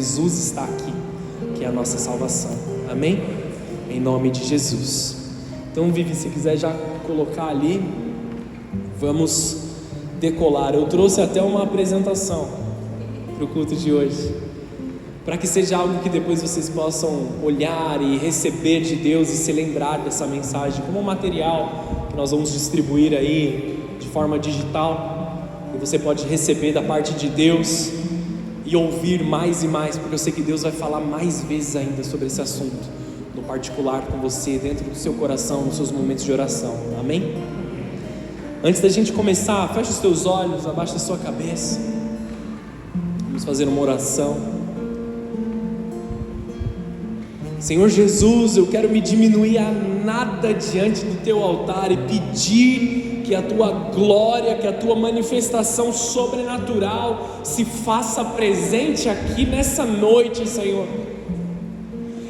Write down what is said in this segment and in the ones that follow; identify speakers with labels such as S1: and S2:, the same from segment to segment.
S1: Jesus está aqui, que é a nossa salvação. Amém? Em nome de Jesus. Então, Vivi, se quiser já colocar ali, vamos decolar. Eu trouxe até uma apresentação para o culto de hoje, para que seja algo que depois vocês possam olhar e receber de Deus e se lembrar dessa mensagem como um material que nós vamos distribuir aí de forma digital, e você pode receber da parte de Deus e ouvir mais e mais, porque eu sei que Deus vai falar mais vezes ainda sobre esse assunto, no particular com você, dentro do seu coração, nos seus momentos de oração. Amém? Antes da gente começar, feche os teus olhos, abaixa a sua cabeça, vamos fazer uma oração. Senhor Jesus, eu quero me diminuir a nada diante do teu altar e pedir que a tua glória, que a tua manifestação sobrenatural se faça presente aqui nessa noite, Senhor.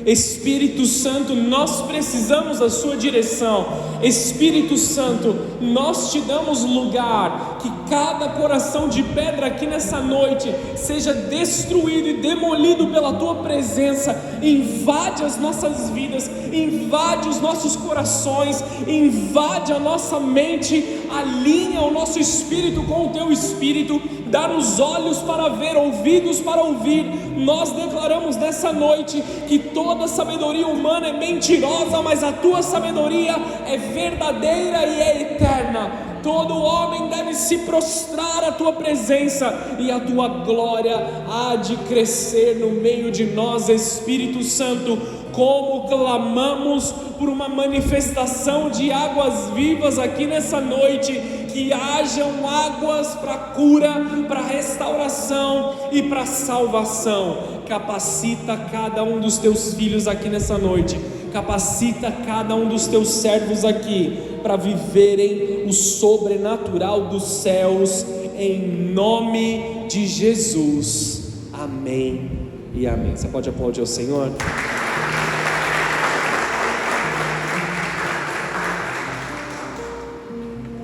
S1: Espírito Santo, nós precisamos da sua direção. Espírito Santo, nós te damos lugar, que cada coração de pedra aqui nessa noite seja destruído e demolido pela tua presença. Invade as nossas vidas, invade os nossos corações, invade a nossa mente, alinha o nosso espírito com o teu espírito, dá-nos olhos para ver, ouvidos para ouvir. Nós declaramos nessa noite que toda sabedoria humana é mentirosa, mas a tua sabedoria é verdadeira e é eterna. Todo homem deve se prostrar à tua presença, e a tua glória há de crescer no meio de nós, Espírito Santo. Como clamamos por uma manifestação de águas vivas aqui nessa noite, que hajam águas para cura, para restauração e para salvação. Capacita cada um dos teus filhos aqui nessa noite, capacita cada um dos teus servos aqui para viverem o sobrenatural dos céus, em nome de Jesus. Amém e amém. Você pode aplaudir ao Senhor?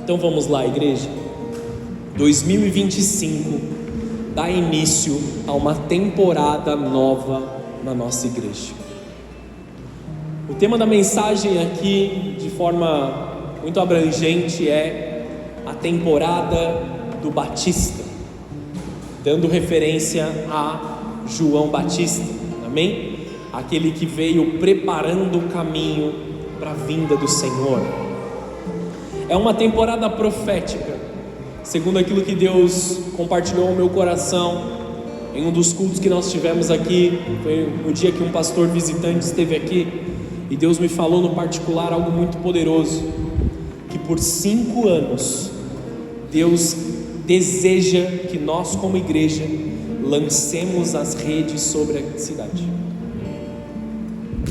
S1: Então vamos lá, igreja. 2025 dá início a uma temporada nova na nossa igreja. O tema da mensagem aqui, de forma muito abrangente, é a temporada do Batista, dando referência a João Batista, amém? Aquele que veio preparando o caminho para a vinda do Senhor. É uma temporada profética, segundo aquilo que Deus compartilhou no meu coração em um dos cultos que nós tivemos aqui. Foi o dia que um pastor visitante esteve aqui, e Deus me falou no particular algo muito poderoso, que por 5 anos Deus deseja que nós como igreja lancemos as redes sobre a cidade.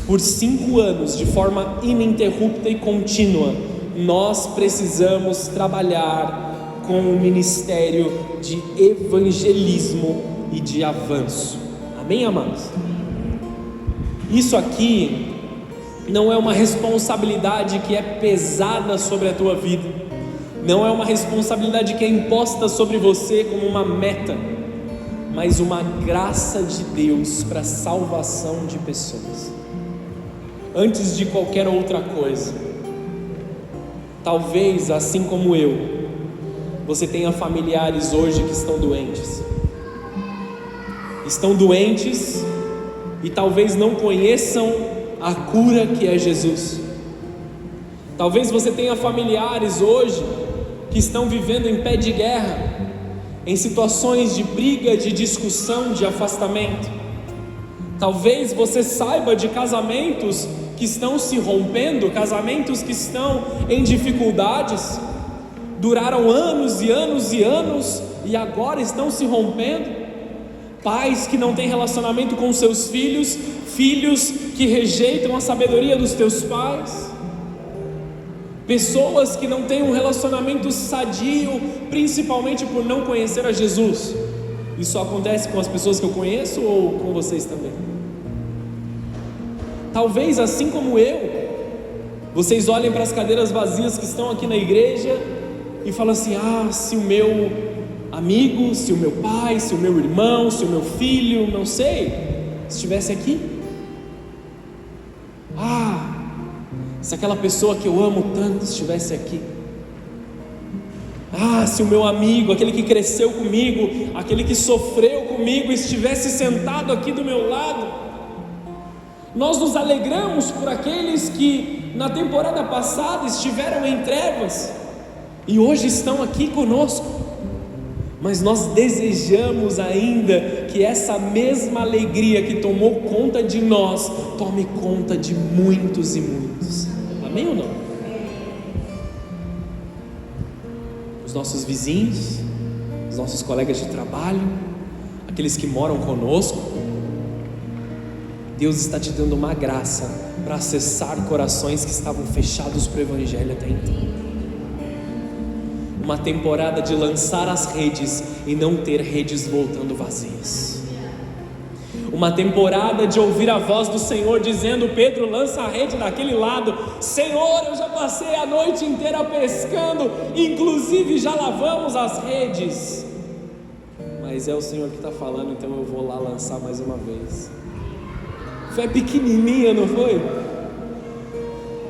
S1: Por 5 anos, de forma ininterrupta e contínua, nós precisamos trabalhar com o ministério de evangelismo e de avanço. Amém, amados? Isso aqui não é uma responsabilidade que é pesada sobre a tua vida, não é uma responsabilidade que é imposta sobre você como uma meta, mas uma graça de Deus para a salvação de pessoas. Antes de qualquer outra coisa, talvez, assim como eu, você tenha familiares hoje que estão doentes. Estão doentes e talvez não conheçam a cura que é Jesus. Talvez você tenha familiares hoje que estão vivendo em pé de guerra, em situações de briga, de discussão, de afastamento. Talvez você saiba de casamentos que estão se rompendo, casamentos que estão em dificuldades, duraram anos e anos e anos e agora estão se rompendo. Pais que não têm relacionamento com seus filhos, filhos que rejeitam a sabedoria dos teus pais, pessoas que não têm um relacionamento sadio, principalmente por não conhecer a Jesus. Isso acontece com as pessoas que eu conheço ou com vocês também? Talvez, assim como eu, vocês olhem para as cadeiras vazias que estão aqui na igreja e falam assim: se amigo, se o meu pai, se o meu irmão, se o meu filho, não sei, estivesse aqui. Se aquela pessoa que eu amo tanto estivesse aqui. Se o meu amigo, aquele que cresceu comigo, aquele que sofreu comigo, estivesse sentado aqui do meu lado. Nós nos alegramos por aqueles que na temporada passada estiveram em trevas e hoje estão aqui conosco, mas nós desejamos ainda que essa mesma alegria que tomou conta de nós tome conta de muitos e muitos. Amém ou não? Os nossos vizinhos, os nossos colegas de trabalho, aqueles que moram conosco. Deus está te dando uma graça para acessar corações que estavam fechados para o Evangelho até então. Uma temporada de lançar as redes e não ter redes voltando vazias. Uma temporada de ouvir a voz do Senhor dizendo: Pedro, lança a rede daquele lado. Senhor, eu já passei a noite inteira pescando, inclusive já lavamos as redes. Mas é o Senhor que está falando, então eu vou lá lançar mais uma vez. Fé pequenininha, não foi?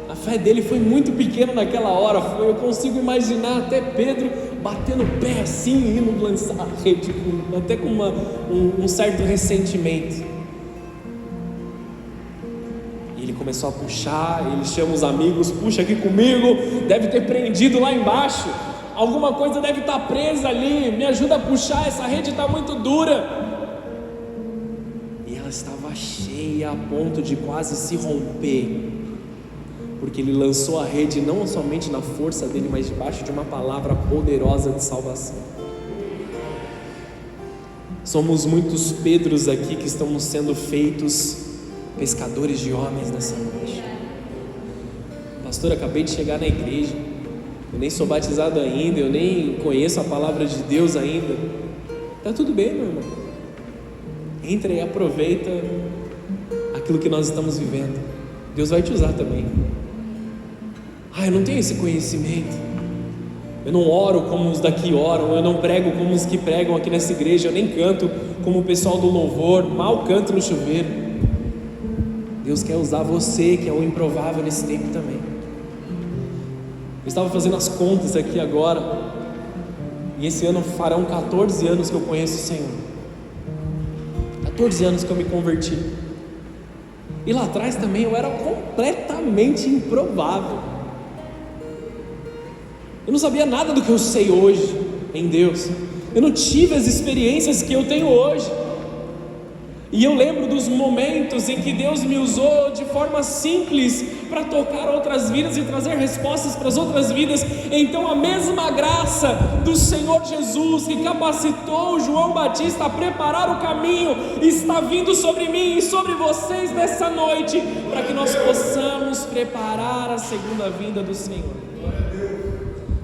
S1: A fé dele foi muito pequena naquela hora. Eu consigo imaginar até Pedro batendo o pé assim, indo lançar a rede, até com um certo ressentimento. E ele começou a puxar, ele chama os amigos: puxa aqui comigo, deve ter prendido lá embaixo, alguma coisa deve estar presa ali, me ajuda a puxar, essa rede está muito dura. E ela estava cheia a ponto de quase se romper, porque ele lançou a rede não somente na força dele, mas debaixo de uma palavra poderosa de salvação. Somos muitos Pedros aqui que estamos sendo feitos pescadores de homens nessa noite. Pastor, acabei de chegar na igreja, eu nem sou batizado ainda, eu nem conheço a palavra de Deus ainda. Tá tudo bem, meu irmão. Entra e aproveita aquilo que nós estamos vivendo. Deus vai te usar também. Eu não tenho esse conhecimento, eu não oro como os daqui oram, eu não prego como os que pregam aqui nessa igreja, eu nem canto como o pessoal do louvor, mal canto no chuveiro. Deus quer usar você, que é o improvável nesse tempo também. Eu estava fazendo as contas aqui agora, e esse ano farão 14 anos que eu conheço o Senhor, 14 anos que eu me converti. E lá atrás também eu era completamente improvável. Eu não sabia nada do que eu sei hoje em Deus. Eu não tive as experiências que eu tenho hoje. E eu lembro dos momentos em que Deus me usou de forma simples para tocar outras vidas e trazer respostas para as outras vidas. Então a mesma graça do Senhor Jesus que capacitou João Batista a preparar o caminho está vindo sobre mim e sobre vocês nessa noite, para que nós possamos preparar a segunda vinda do Senhor.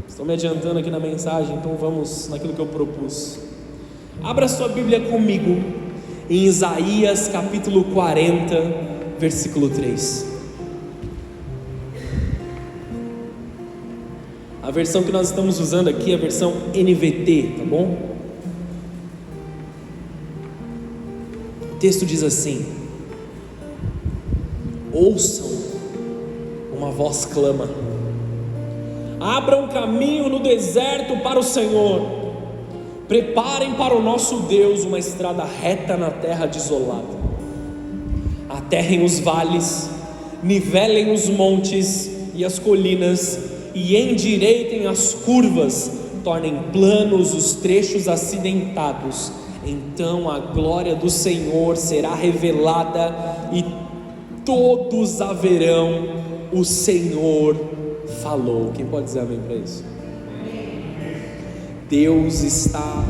S1: Estou me adiantando aqui na mensagem, então vamos naquilo que eu propus. Abra sua Bíblia comigo em Isaías capítulo 40, versículo 3. A versão que nós estamos usando aqui é a versão NVT, tá bom? O texto diz assim: ouçam, uma voz clama, abram caminho no deserto para o Senhor, preparem para o nosso Deus uma estrada reta na terra desolada. Aterrem os vales, nivelem os montes e as colinas, e endireitem as curvas, tornem planos os trechos acidentados. Então a glória do Senhor será revelada e todos a verão. O Senhor falou. Quem pode dizer amém para isso? Deus está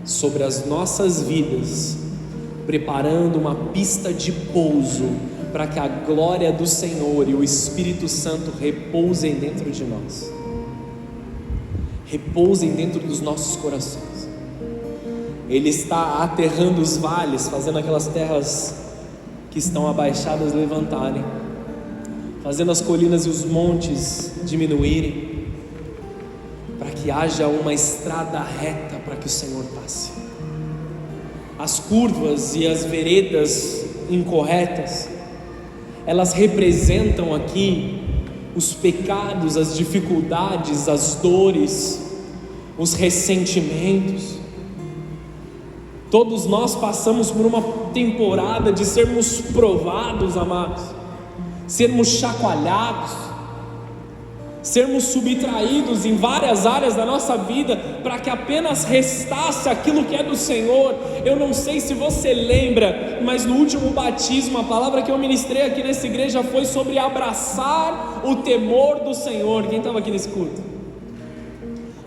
S1: sobre as nossas vidas, preparando uma pista de pouso para que a glória do Senhor e o Espírito Santo repousem dentro de nós, repousem dentro dos nossos corações. Ele está aterrando os vales, fazendo aquelas terras que estão abaixadas levantarem, fazendo as colinas e os montes diminuírem, para que haja uma estrada reta para que o Senhor passe. As curvas e as veredas incorretas, elas representam aqui os pecados, as dificuldades, as dores, os ressentimentos. Todos nós passamos por uma temporada de sermos provados, amados, sermos chacoalhados, sermos subtraídos em várias áreas da nossa vida, para que apenas restasse aquilo que é do Senhor. Eu não sei se você lembra, mas no último batismo, a palavra que eu ministrei aqui nessa igreja foi sobre abraçar o temor do Senhor. Quem estava aqui nesse culto?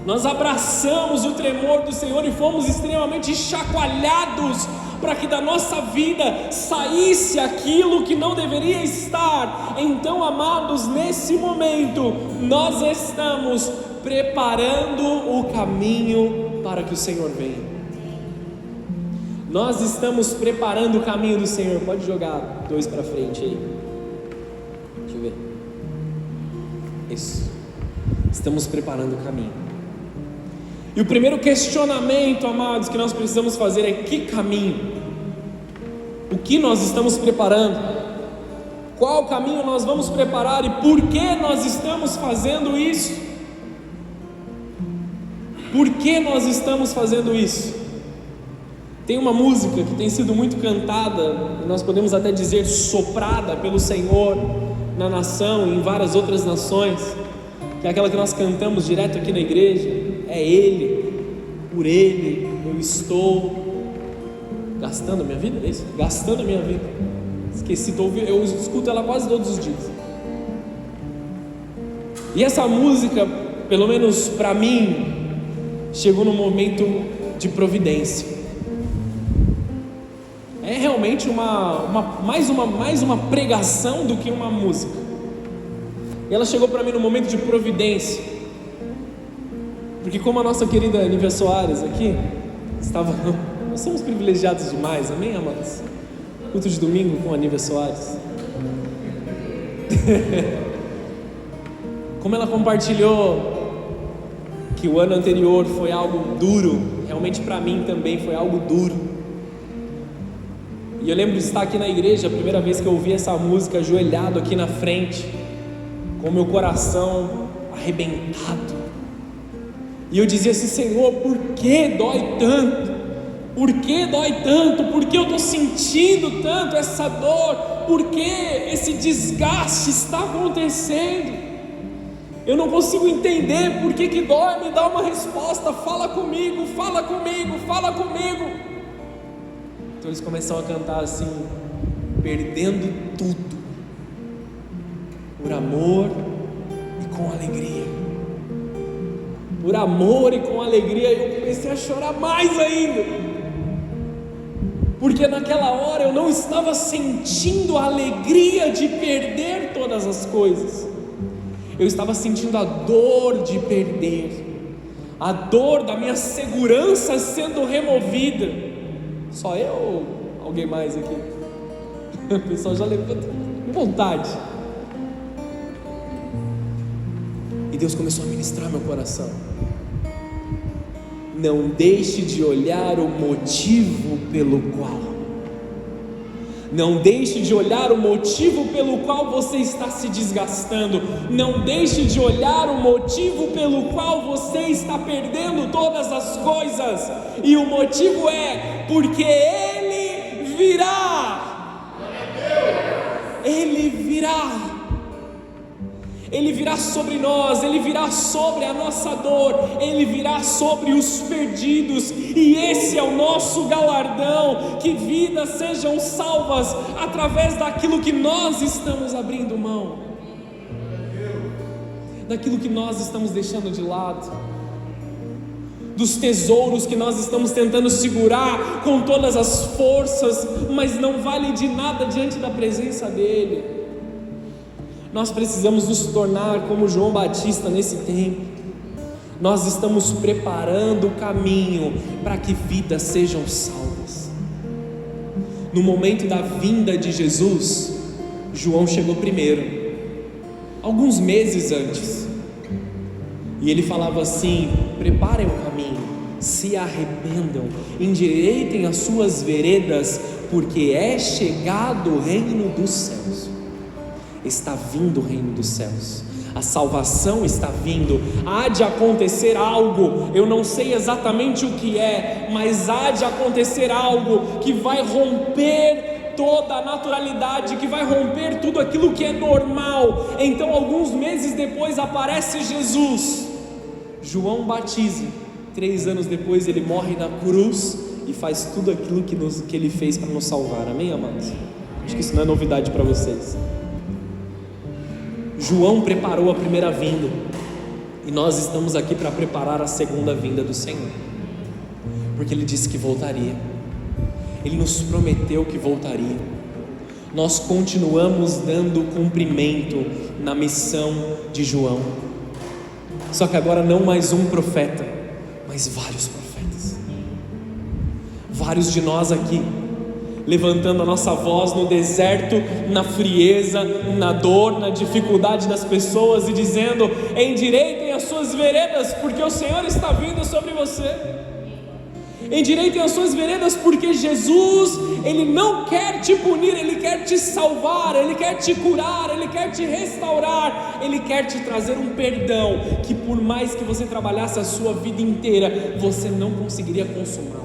S1: Nós abraçamos o tremor do Senhor e fomos extremamente chacoalhados para que da nossa vida saísse aquilo que não deveria estar. Então, amados, nesse momento nós estamos preparando o caminho para que o Senhor venha. Nós estamos preparando o caminho do Senhor. Pode jogar 2 para frente aí. Deixa eu ver. Isso. Estamos preparando o caminho. E o primeiro questionamento, amados, que nós precisamos fazer é: que caminho? O que nós estamos preparando? Qual caminho nós vamos preparar e por que nós estamos fazendo isso? Por que nós estamos fazendo isso? Tem uma música que tem sido muito cantada, e nós podemos até dizer soprada pelo Senhor na nação e em várias outras nações, que é aquela que nós cantamos direto aqui na igreja. É Ele, por Ele eu estou gastando a minha vida, é isso? Gastando a minha vida. Esqueci, eu escuto ela quase todos os dias. E essa música, pelo menos para mim, chegou num momento de providência. É realmente mais uma pregação do que uma música. E ela chegou para mim num momento de providência. Porque como a nossa querida Nívia Soares aqui estava... Nós somos privilegiados demais, amém, amados? Culto de domingo com a Nívia Soares. Como ela compartilhou que o ano anterior foi algo duro, realmente para mim também foi algo duro. E eu lembro de estar aqui na igreja, a primeira vez que eu ouvi essa música, ajoelhado aqui na frente, com o meu coração arrebentado. E eu dizia assim: Senhor, por que dói tanto? Por que dói tanto? Por que eu estou sentindo tanto essa dor? Por que esse desgaste está acontecendo? Eu não consigo entender por que dói. Me dá uma resposta, fala comigo, fala comigo, fala comigo. Então eles começam a cantar assim: perdendo tudo, por amor e com alegria. Por amor e com alegria. Eu comecei a chorar mais ainda, porque naquela hora eu não estava sentindo a alegria de perder todas as coisas. Eu estava sentindo a dor de perder, a dor da minha segurança sendo removida. Só eu ou alguém mais aqui? O pessoal já levanta com vontade. E Deus começou a ministrar meu coração. Não deixe de olhar o motivo pelo qual. Não deixe de olhar o motivo pelo qual você está se desgastando. Não deixe de olhar o motivo pelo qual você está perdendo todas as coisas. E o motivo é porque Ele virá. Ele virá. Ele virá sobre nós, Ele virá sobre a nossa dor, Ele virá sobre os perdidos, e esse é o nosso galardão, que vidas sejam salvas através daquilo que nós estamos abrindo mão, daquilo que nós estamos deixando de lado, dos tesouros que nós estamos tentando segurar com todas as forças, mas não vale de nada diante da presença dEle. Nós precisamos nos tornar como João Batista nesse tempo. Nós estamos preparando o caminho para que vidas sejam salvas. No momento da vinda de Jesus, João chegou primeiro, alguns meses antes. E ele falava assim: preparem o caminho, se arrependam, endireitem as suas veredas, porque é chegado o reino dos céus. Está vindo o reino dos céus, a salvação está vindo, há de acontecer algo, eu não sei exatamente o que é, mas há de acontecer algo que vai romper toda a naturalidade, que vai romper tudo aquilo que é normal. Então, alguns meses depois aparece Jesus, João batiza, 3 anos depois ele morre na cruz e faz tudo aquilo que ele fez para nos salvar. Amém, amados? Acho que isso não é novidade para vocês. João preparou a primeira vinda, e nós estamos aqui para preparar a segunda vinda do Senhor, porque Ele disse que voltaria, Ele nos prometeu que voltaria. Nós continuamos dando cumprimento na missão de João, só que agora não mais um profeta, mas vários profetas, vários de nós aqui, levantando a nossa voz no deserto, na frieza, na dor, na dificuldade das pessoas e dizendo: endireitem as suas veredas, porque o Senhor está vindo sobre você. Endireitem as suas veredas, porque Jesus, Ele não quer te punir, Ele quer te salvar, Ele quer te curar, Ele quer te restaurar, Ele quer te trazer um perdão que, por mais que você trabalhasse a sua vida inteira, você não conseguiria consumá-lo.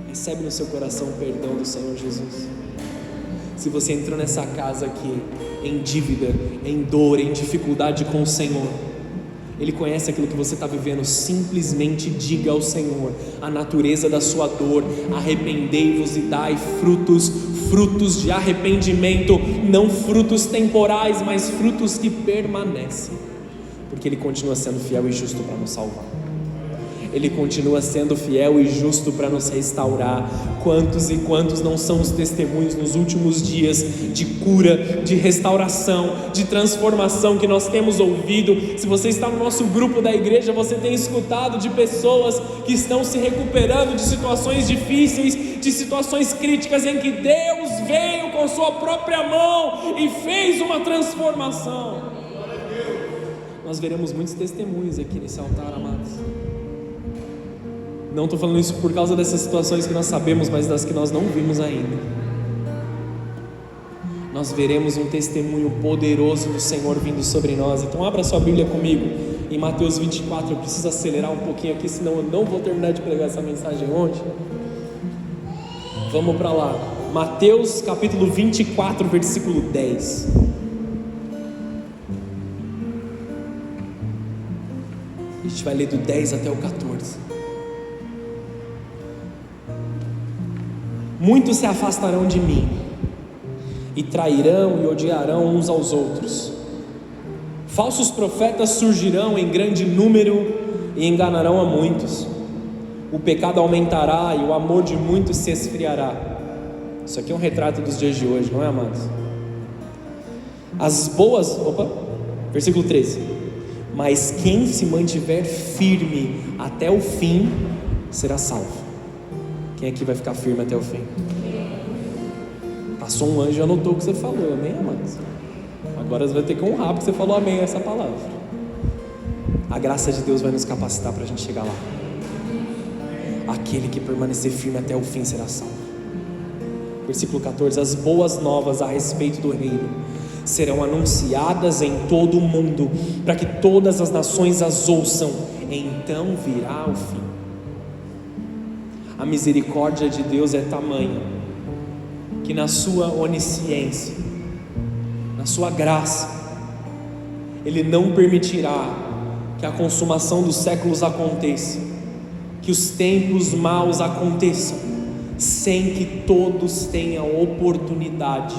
S1: Recebe no seu coração o perdão do Senhor Jesus. Se você entrou nessa casa aqui em dívida, em dor, em dificuldade com o Senhor, Ele conhece aquilo que você está vivendo. Simplesmente diga ao Senhor a natureza da sua dor: arrependei-vos e dai frutos de arrependimento, não frutos temporais, mas frutos que permanecem, porque Ele continua sendo fiel e justo para nos salvar. Ele continua sendo fiel e justo para nos restaurar. Quantos e quantos não são os testemunhos nos últimos dias de cura, de restauração, de transformação que nós temos ouvido? Se você está no nosso grupo da igreja, você tem escutado de pessoas que estão se recuperando de situações difíceis, de situações críticas, em que Deus veio com sua própria mão e fez uma transformação. Nós veremos muitos testemunhos aqui nesse altar, amados. Não estou falando isso por causa dessas situações que nós sabemos, mas das que nós não vimos ainda. Nós veremos um testemunho poderoso do Senhor vindo sobre nós. Então abra sua Bíblia comigo em Mateus 24. Eu preciso acelerar um pouquinho aqui, senão eu não vou terminar de pregar essa mensagem hoje. Vamos para lá. Mateus capítulo 24, versículo 10. A gente vai ler do 10 até o 14. Muitos se afastarão de mim, e trairão e odiarão uns aos outros. Falsos profetas surgirão em grande número e enganarão a muitos. O pecado aumentará e o amor de muitos se esfriará. Isso aqui é um retrato dos dias de hoje, não é, amados? Versículo 13. Mas quem se mantiver firme até o fim será salvo. Quem aqui vai ficar firme até o fim? Passou um anjo e anotou o que você falou, amém, amados? Agora você vai ter que honrar porque você falou amém a essa palavra. A graça de Deus vai nos capacitar para a gente chegar lá. Aquele que permanecer firme até o fim será salvo. Versículo 14: as boas novas a respeito do reino serão anunciadas em todo o mundo, para que todas as nações as ouçam, então virá o fim. A misericórdia de Deus é tamanha que na sua onisciência, na sua graça, Ele não permitirá que a consumação dos séculos aconteça, que os tempos maus aconteçam, sem que todos tenham oportunidade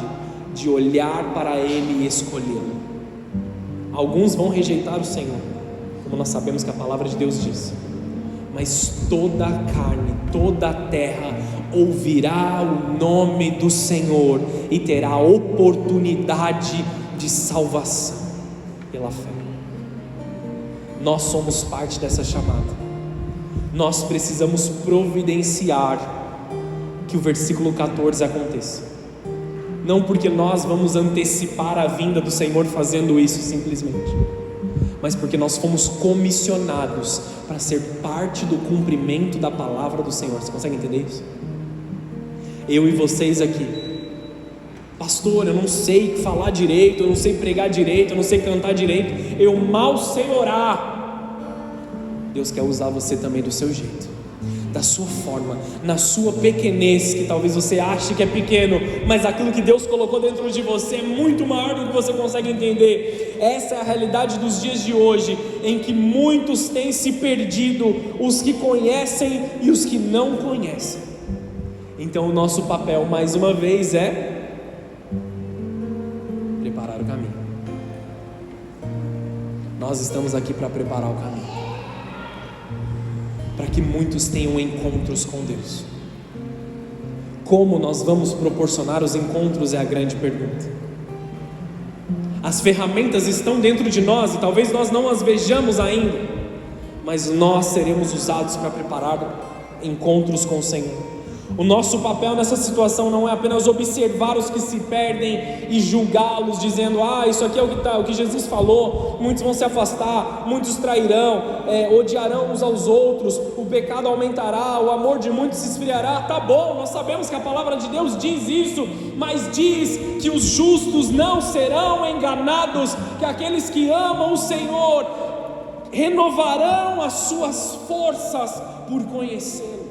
S1: de olhar para Ele e escolhê-lo. Alguns vão rejeitar o Senhor, como nós sabemos que a palavra de Deus diz, mas toda a carne, toda a terra ouvirá o nome do Senhor e terá oportunidade de salvação pela fé. Nós somos parte dessa chamada. Nós precisamos providenciar que o versículo 14 aconteça. Não porque nós vamos antecipar a vinda do Senhor fazendo isso simplesmente, mas porque nós fomos comissionados para ser parte do cumprimento da palavra do Senhor. Você consegue entender isso? Eu e vocês aqui, pastor, eu não sei falar direito, eu não sei pregar direito, eu não sei cantar direito, eu mal sei orar. Deus quer usar você também do seu jeito, da sua forma, na sua pequenez, que talvez você ache que é pequeno, mas aquilo que Deus colocou dentro de você é muito maior do que você consegue entender. Essa é a realidade dos dias de hoje, em que muitos têm se perdido, os que conhecem e os que não conhecem. Então o nosso papel, mais uma vez, é preparar o caminho. Nós estamos aqui para preparar o caminho, para que muitos tenham encontros com Deus. Como nós vamos proporcionar os encontros é a grande pergunta. As ferramentas estão dentro de nós e talvez nós não as vejamos ainda, mas nós seremos usados para preparar encontros com o Senhor. O nosso papel nessa situação não é apenas observar os que se perdem e julgá-los, dizendo: isso aqui é o que Jesus falou, muitos vão se afastar, muitos trairão, odiarão uns aos outros, o pecado aumentará, o amor de muitos se esfriará. Tá bom, nós sabemos que a palavra de Deus diz isso, mas diz que os justos não serão enganados, que aqueles que amam o Senhor renovarão as suas forças por conhecê-lo.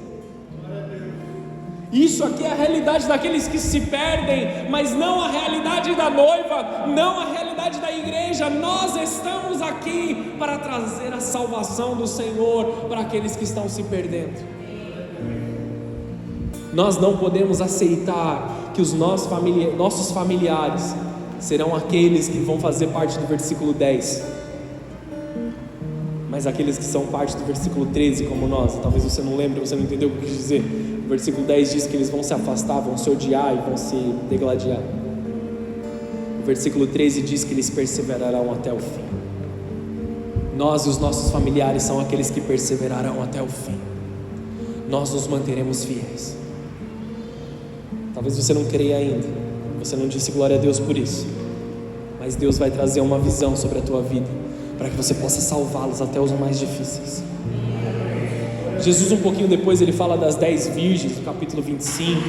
S1: Isso aqui é a realidade daqueles que se perdem, mas não a realidade da noiva, não a realidade da igreja. Nós estamos aqui para trazer a salvação do Senhor para aqueles que estão se perdendo. Nós não podemos aceitar que os nossos familiares serão aqueles que vão fazer parte do versículo 10, mas aqueles que são parte do versículo 13 como nós. Talvez você não lembre, você não entendeu o que eu quis dizer. O versículo 10 diz que eles vão se afastar, vão se odiar e vão se degladiar. O versículo 13 diz que eles perseverarão até o fim. Nós e os nossos familiares são aqueles que perseverarão até o fim. Nós nos manteremos fiéis. Talvez você não creia ainda, você não disse glória a Deus por isso, mas Deus vai trazer uma visão sobre a tua vida, para que você possa salvá-los até os mais difíceis. Jesus, um pouquinho depois, ele fala das 10 virgens, no capítulo 25,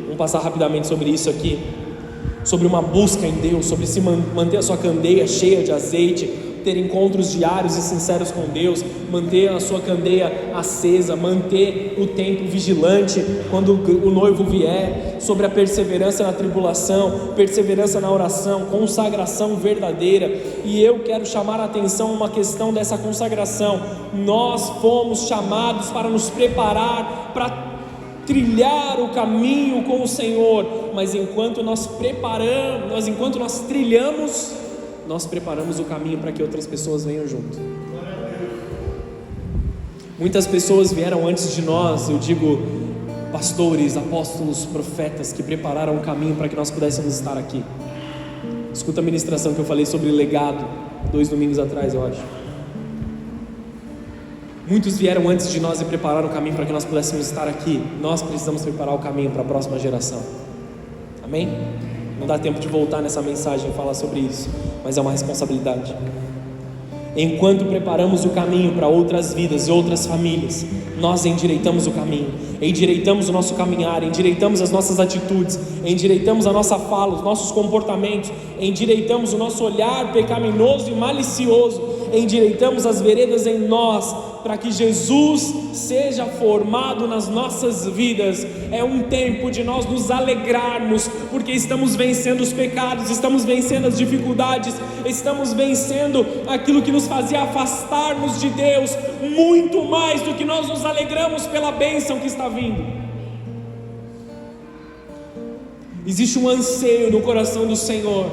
S1: vamos passar rapidamente sobre isso aqui, sobre uma busca em Deus, sobre se manter a sua candeia cheia de azeite, ter encontros diários e sinceros com Deus, manter a sua candeia acesa, manter o templo vigilante quando o noivo vier, sobre a perseverança na tribulação, perseverança na oração, consagração verdadeira. E eu quero chamar a atenção uma questão dessa consagração. Nós fomos chamados para nos preparar, para trilhar o caminho com o Senhor, mas enquanto nós trilhamos, nós preparamos o caminho para que outras pessoas venham junto. Muitas pessoas vieram antes de nós, eu digo pastores, apóstolos, profetas, que prepararam o caminho para que nós pudéssemos estar aqui. Escuta a ministração que eu falei sobre legado 2 domingos atrás, eu acho. Muitos vieram antes de nós e prepararam o caminho para que nós pudéssemos estar aqui. Nós precisamos preparar o caminho para a próxima geração. Amém? Não dá tempo de voltar nessa mensagem e falar sobre isso, mas é uma responsabilidade. Enquanto preparamos o caminho para outras vidas e outras famílias, nós endireitamos o caminho, endireitamos o nosso caminhar, endireitamos as nossas atitudes, endireitamos a nossa fala, os nossos comportamentos, endireitamos o nosso olhar pecaminoso e malicioso, endireitamos as veredas em nós, para que Jesus seja formado nas nossas vidas. É um tempo de nós nos alegrarmos, porque estamos vencendo os pecados, estamos vencendo as dificuldades, estamos vencendo aquilo que nos fazia afastar-nos de Deus, muito mais do que nós nos alegramos pela bênção que está vindo. Existe um anseio no coração do Senhor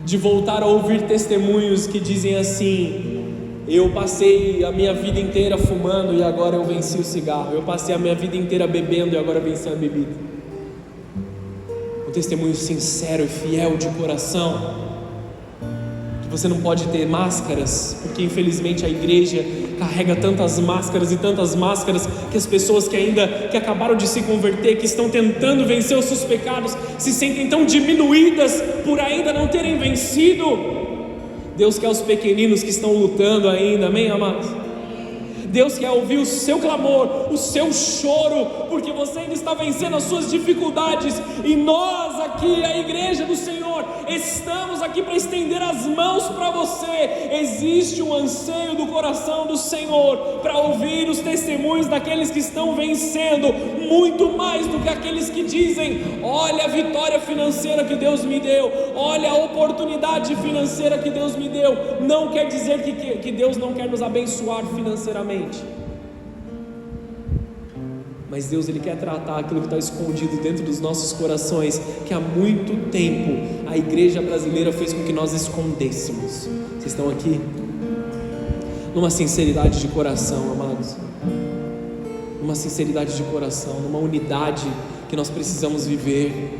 S1: de voltar a ouvir testemunhos que dizem assim: eu passei a minha vida inteira fumando e agora eu venci o cigarro. Eu passei a minha vida inteira bebendo e agora eu venci a bebida. Um testemunho sincero e fiel de coração. Que você não pode ter máscaras, porque infelizmente a igreja carrega tantas máscaras e tantas máscaras, que as pessoas que acabaram de se converter, que estão tentando vencer os seus pecados, se sentem tão diminuídas por ainda não terem vencido. Deus quer os pequeninos que estão lutando ainda, amém, amados? Deus quer ouvir o seu clamor, o seu choro, porque você ainda está vencendo as suas dificuldades, e nós aqui, a igreja do Senhor, estamos aqui para estender as mãos para você. Existe um anseio do coração do Senhor para ouvir os testemunhos daqueles que estão vencendo, muito mais do que aqueles que dizem: olha a vitória financeira que Deus me deu, olha a oportunidade financeira que Deus me deu. Não quer dizer que Deus não quer nos abençoar financeiramente, mas Deus, Ele quer tratar aquilo que está escondido dentro dos nossos corações, que há muito tempo a igreja brasileira fez com que nós escondêssemos. Vocês estão aqui? Numa sinceridade de coração, amados, numa sinceridade de coração, numa unidade que nós precisamos viver.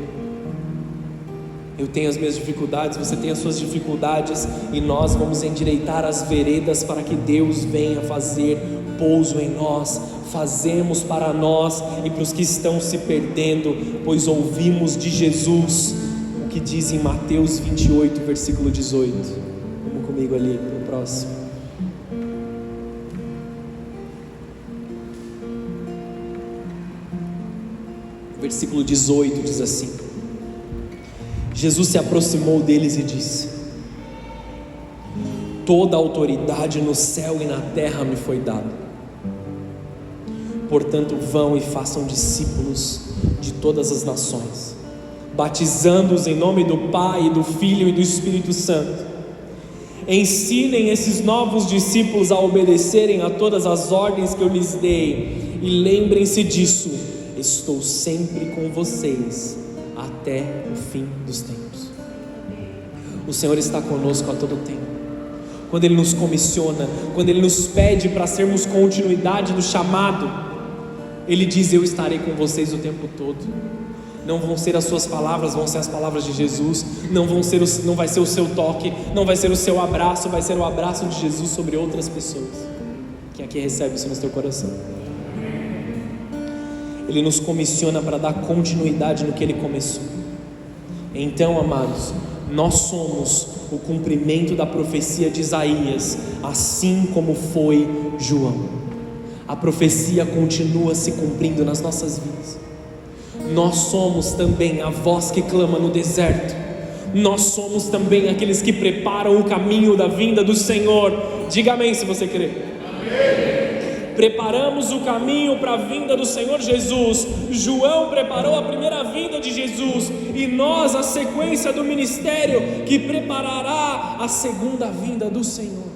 S1: Eu tenho as minhas dificuldades, você tem as suas dificuldades, e nós vamos endireitar as veredas para que Deus venha fazer pouso em nós. Fazemos para nós e para os que estão se perdendo, pois ouvimos de Jesus o que diz em Mateus 28, versículo 18. Vamos comigo ali para o próximo. Versículo 18 diz assim: Jesus se aproximou deles e disse: toda a autoridade no céu e na terra me foi dada. Portanto, vão e façam discípulos de todas as nações, batizando-os em nome do Pai, do Filho e do Espírito Santo. Ensinem esses novos discípulos a obedecerem a todas as ordens que eu lhes dei, e lembrem-se disso: estou sempre com vocês até o fim dos tempos. O Senhor está conosco a todo tempo. Quando Ele nos comissiona, quando Ele nos pede para sermos continuidade do chamado, Ele diz: eu estarei com vocês o tempo todo. Não vão ser as suas palavras, vão ser as palavras de Jesus. Não vai ser o seu toque, não vai ser o seu abraço, vai ser o abraço de Jesus sobre outras pessoas. Quem aqui recebe isso no seu coração? Ele nos comissiona para dar continuidade no que Ele começou. Então, amados, nós somos o cumprimento da profecia de Isaías, assim como foi João. A profecia continua se cumprindo nas nossas vidas. Nós somos também a voz que clama no deserto. Nós somos também aqueles que preparam o caminho da vinda do Senhor. Diga amém se você crê. Amém. Preparamos o caminho para a vinda do Senhor Jesus. João preparou a primeira vinda de Jesus, e nós a sequência do ministério que preparará a segunda vinda do Senhor.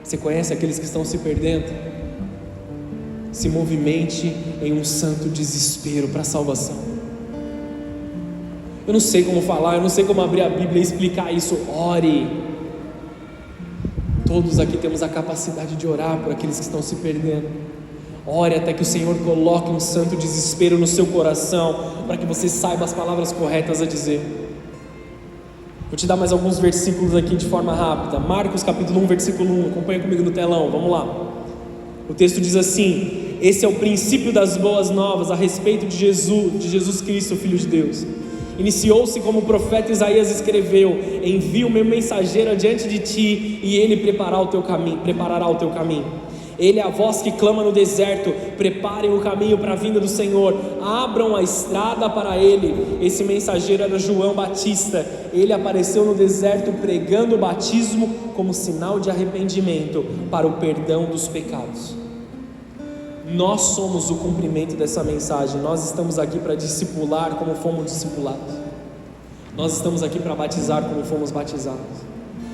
S1: Você conhece aqueles que estão se perdendo? Se movimente em um santo desespero para a salvação. Eu não sei como falar, eu não sei como abrir a Bíblia e explicar isso. Ore. Todos aqui temos a capacidade de orar por aqueles que estão se perdendo. Ore até que o Senhor coloque um santo desespero no seu coração, para que você saiba as palavras corretas a dizer. Vou te dar mais alguns versículos aqui de forma rápida. Marcos capítulo 1, versículo 1, acompanha comigo no telão, vamos lá. O texto diz assim: esse é o princípio das boas novas a respeito de Jesus Cristo, o Filho de Deus. Iniciou-se como o profeta Isaías escreveu: envio o meu mensageiro adiante de ti, e ele preparará o teu caminho. Ele é a voz que clama no deserto: preparem o caminho para a vinda do Senhor, abram a estrada para Ele. Esse mensageiro era João Batista. Ele apareceu no deserto pregando o batismo como sinal de arrependimento para o perdão dos pecados. Nós somos o cumprimento dessa mensagem. Nós estamos aqui para discipular como fomos discipulados. Nós estamos aqui para batizar como fomos batizados,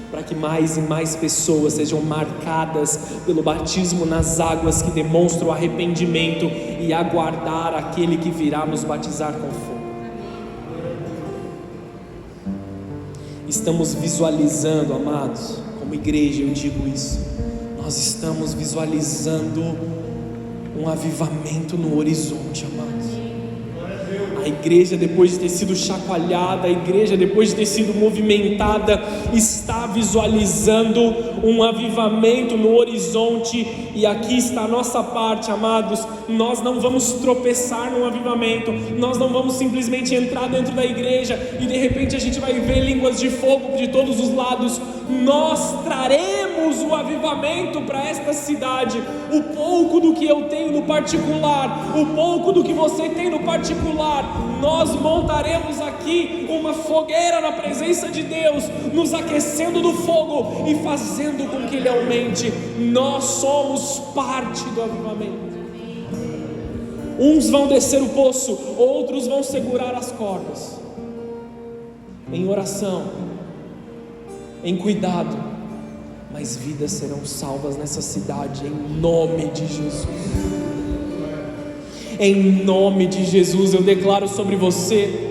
S1: para que mais e mais pessoas sejam marcadas pelo batismo nas águas que demonstra o arrependimento e aguardar aquele que virá nos batizar com fogo. Estamos visualizando, amados, como igreja eu digo isso, nós estamos visualizando um avivamento no horizonte, amados. A igreja, depois de ter sido chacoalhada, a igreja, depois de ter sido movimentada, está visualizando um avivamento no horizonte, e aqui está a nossa parte, amados. Nós não vamos tropeçar no avivamento, nós não vamos simplesmente entrar dentro da igreja e de repente a gente vai ver línguas de fogo de todos os lados. Nós traremos o avivamento para esta cidade. O pouco do que eu tenho no particular, o pouco do que você tem no particular, nós montaremos aqui uma fogueira na presença de Deus, nos aquecendo do fogo e fazendo com que ele aumente. Nós somos parte do avivamento. Uns vão descer o poço, outros vão segurar as cordas, em oração, em cuidado, mas vidas serão salvas nessa cidade, em nome de Jesus. Em nome de Jesus, eu declaro sobre você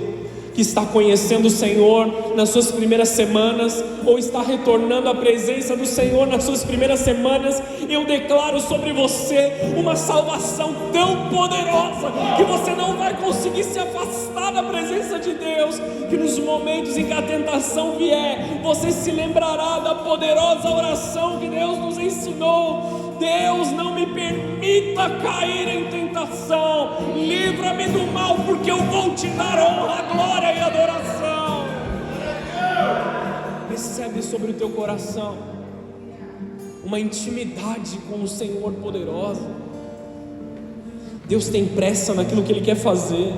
S1: que está conhecendo o Senhor nas suas primeiras semanas, ou está retornando à presença do Senhor nas suas primeiras semanas, eu declaro sobre você uma salvação tão poderosa, que você não vai conseguir se afastar da presença de Deus, que nos momentos em que a tentação vier, você se lembrará da poderosa oração que Deus nos ensinou: Deus, não me permita cair em tentação, livra-me do mal, porque eu vou te dar honra, glória e adoração. Recebe sobre o teu coração uma intimidade com o Senhor poderosa. Deus tem pressa naquilo que Ele quer fazer.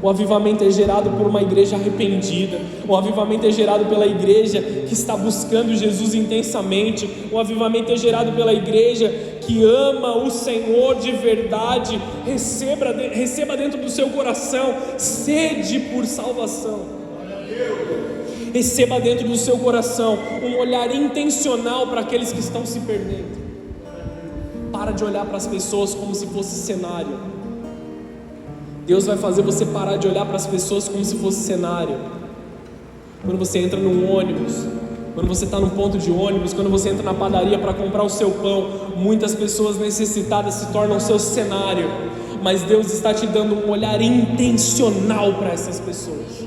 S1: O avivamento é gerado por uma igreja arrependida. O avivamento é gerado pela igreja que está buscando Jesus intensamente. O avivamento é gerado pela igreja que ama o Senhor de verdade. Receba dentro do seu coração sede por salvação. Receba dentro do seu coração um olhar intencional para aqueles que estão se perdendo. Para de olhar para as pessoas como se fosse cenário. Deus vai fazer você parar de olhar para as pessoas como se fosse cenário. Quando você entra num ônibus, quando você está no ponto de ônibus, quando você entra na padaria para comprar o seu pão, muitas pessoas necessitadas se tornam seu cenário, mas Deus está te dando um olhar intencional para essas pessoas.